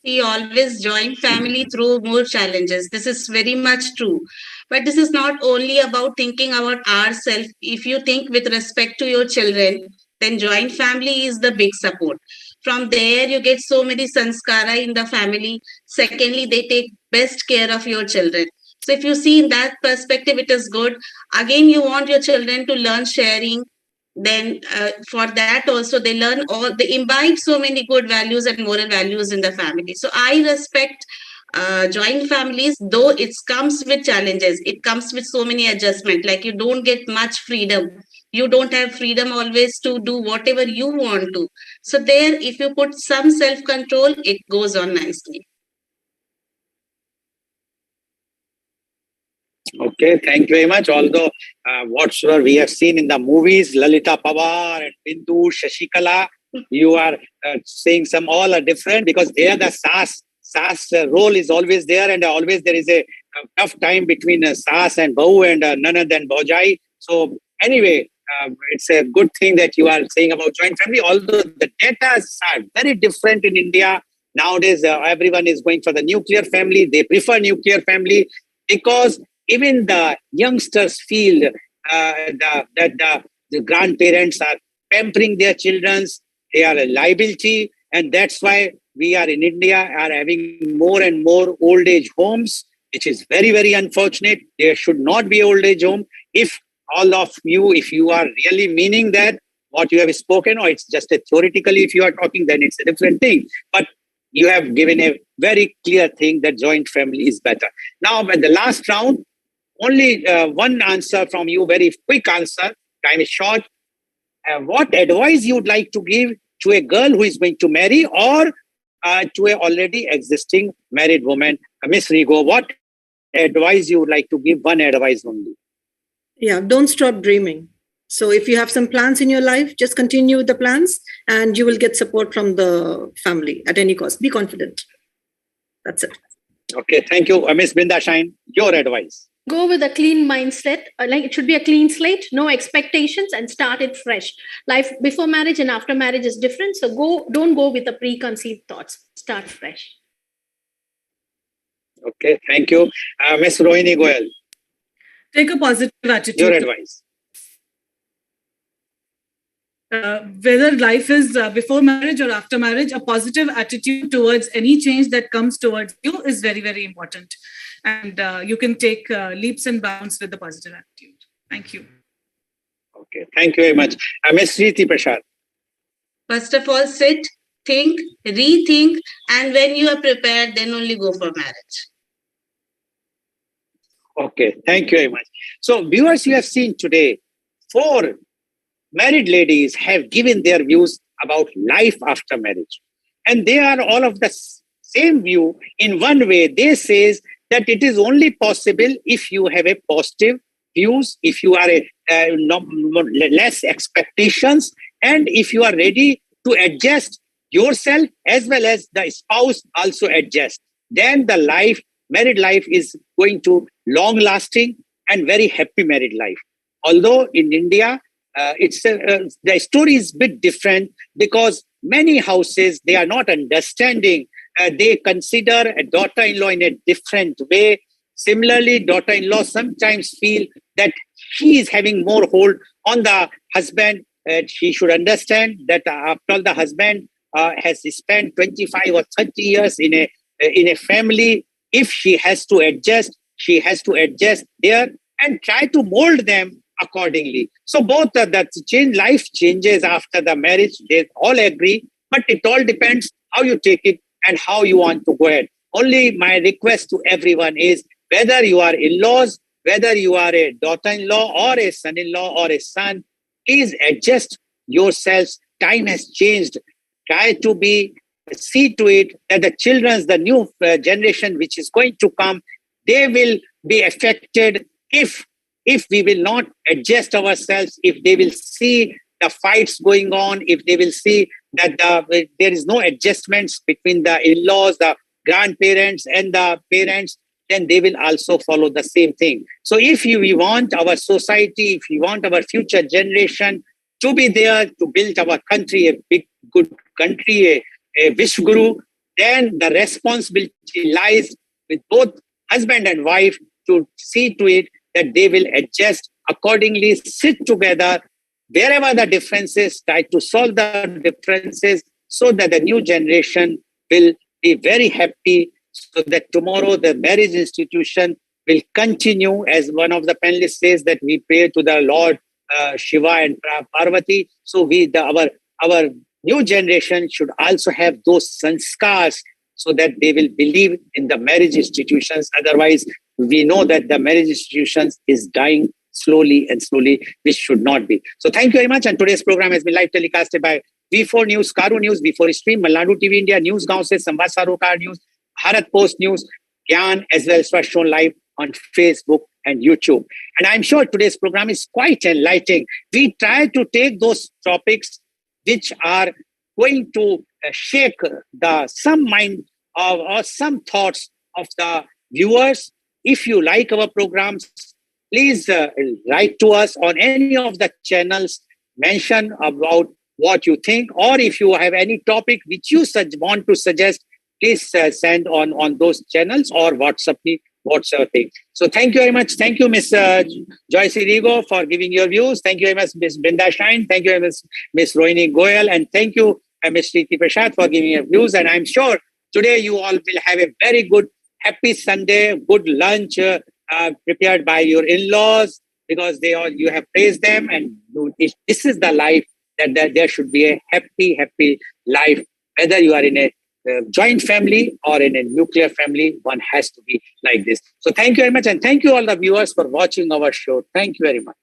We always join family through more challenges. This is very much true. But this is not only about thinking about ourselves. If you think with respect to your children, then joint family is the big support. From there, you get so many sanskara in the family. Secondly, they take best care of your children. So if you see in that perspective, it is good. Again, you want your children to learn sharing. Then for that also they imbibe so many good values and moral values in the family. So I respect joint families, though it comes with challenges. It comes with so many adjustments. Like you don't get much freedom. You don't have freedom always to do whatever you want to. So there, if you put some self-control, it goes on nicely. Okay, thank you very much. Although whatsoever we have seen in the movies, Lalita Pawar and Bindu, Shashikala, you are saying all are different because there the Saas role is always there, and always there is a tough time between Saas and Bahu and Nanad and Bhojai. So anyway, it's a good thing that you are saying about joint family, although the data are very different in India. Nowadays, everyone is going for the nuclear family. They prefer nuclear family because even the youngsters feel that the grandparents are pampering their children. They are a liability. And that's why we are in India are having more and more old age homes, which is very, very unfortunate. There should not be old age home. If all of you, if you are really meaning that what you have spoken, or it's just a theoretically, if you are talking, then it's a different thing. But you have given a very clear thing that joint family is better. Now, at the last round, only one answer from you, very quick answer, time is short. What advice you would like to give to a girl who is going to marry or to a already existing married woman? Ms. Rigo, what advice you would like to give? One advice only. Yeah, don't stop dreaming. So if you have some plans in your life, just continue with the plans and you will get support from the family at any cost. Be confident. That's it. Okay, thank you. Ms. Brinda Shine, your advice. Go with a clean mindset. Like it should be a clean slate, no expectations, and start it fresh. Life before marriage and after marriage is different. So don't go with the preconceived thoughts. Start fresh. Okay, thank you. Ms. Rohini Goel. Take a positive attitude. Your advice. Whether life is before marriage or after marriage, a positive attitude towards any change that comes towards you is very, very important. And you can take leaps and bounds with the positive attitude. Thank you. Okay, thank you very much. Ms. Preeti Prashad. First of all, sit, think, rethink, and when you are prepared, then only go for marriage. Okay, thank you very much. So, viewers, you have seen today, 4 married ladies have given their views about life after marriage. And they are all of the same view. In one way, they say that it is only possible if you have a positive views, if you are less expectations, and if you are ready to adjust yourself as well as the spouse also adjust. Then the married life is going to long lasting and very happy married life. Although in India, the story is a bit different because many houses, they are not understanding. They consider a daughter-in-law in a different way. Similarly, daughter-in-law sometimes feel that she is having more hold on the husband. She should understand that after all, the husband has spent 25 or 30 years in a family. If she has to adjust there and try to mold them accordingly. So both life changes after the marriage. They all agree, but it all depends how you take it and how you want to go ahead. Only my request to everyone is, whether you are in-laws, whether you are a daughter-in-law or a son-in-law or a son, please adjust yourselves. Time has changed. Try to see to it that the new generation which is going to come, they will be affected if we will not adjust ourselves, if they will see the fights going on, if they will see that there is no adjustments between the in-laws, the grandparents and the parents, then they will also follow the same thing. So if we want our society, if we want our future generation to be there to build our country, a big, good country, a Vishguru, then the responsibility lies with both husband and wife to see to it that they will adjust accordingly, sit together, wherever the differences, try to solve the differences so that the new generation will be very happy, so that tomorrow the marriage institution will continue, as one of the panelists says, that we pray to the Lord Shiva and Parvati. So our new generation should also have those sanskars so that they will believe in the marriage institutions. Otherwise, we know that the marriage institutions is dying slowly, which should not be. So thank you very much. And today's program has been live telecasted by V4 News, Carunews, V4 Stream, Malnadu TV India, News Gaon se, Samvad Sarokar News, Bharat Post News, Gyan, as well as shown live on Facebook and YouTube. And I'm sure today's program is quite enlightening. We try to take those topics which are going to shake some mind or some thoughts of the viewers. If you like our programs, please write to us on any of the channels, mention about what you think, or if you have any topic which you want to suggest, please send on those channels or WhatsApp me. So thank you very much. Thank you, Ms. Joyce Rigo, for giving your views. Thank you very much, Ms. Brinda Shine. Thank you, Ms. Rohini Goel. And thank you, Ms. Shriti Prasad, for giving your views. And I'm sure today you all will have a very good, happy Sunday, good lunch prepared by your in-laws, because you have praised them. And this is the life that there should be a happy life. Whether you are in a joint family or in a nuclear family, one has to be like this. So thank you very much. And thank you all the viewers for watching our show. Thank you very much.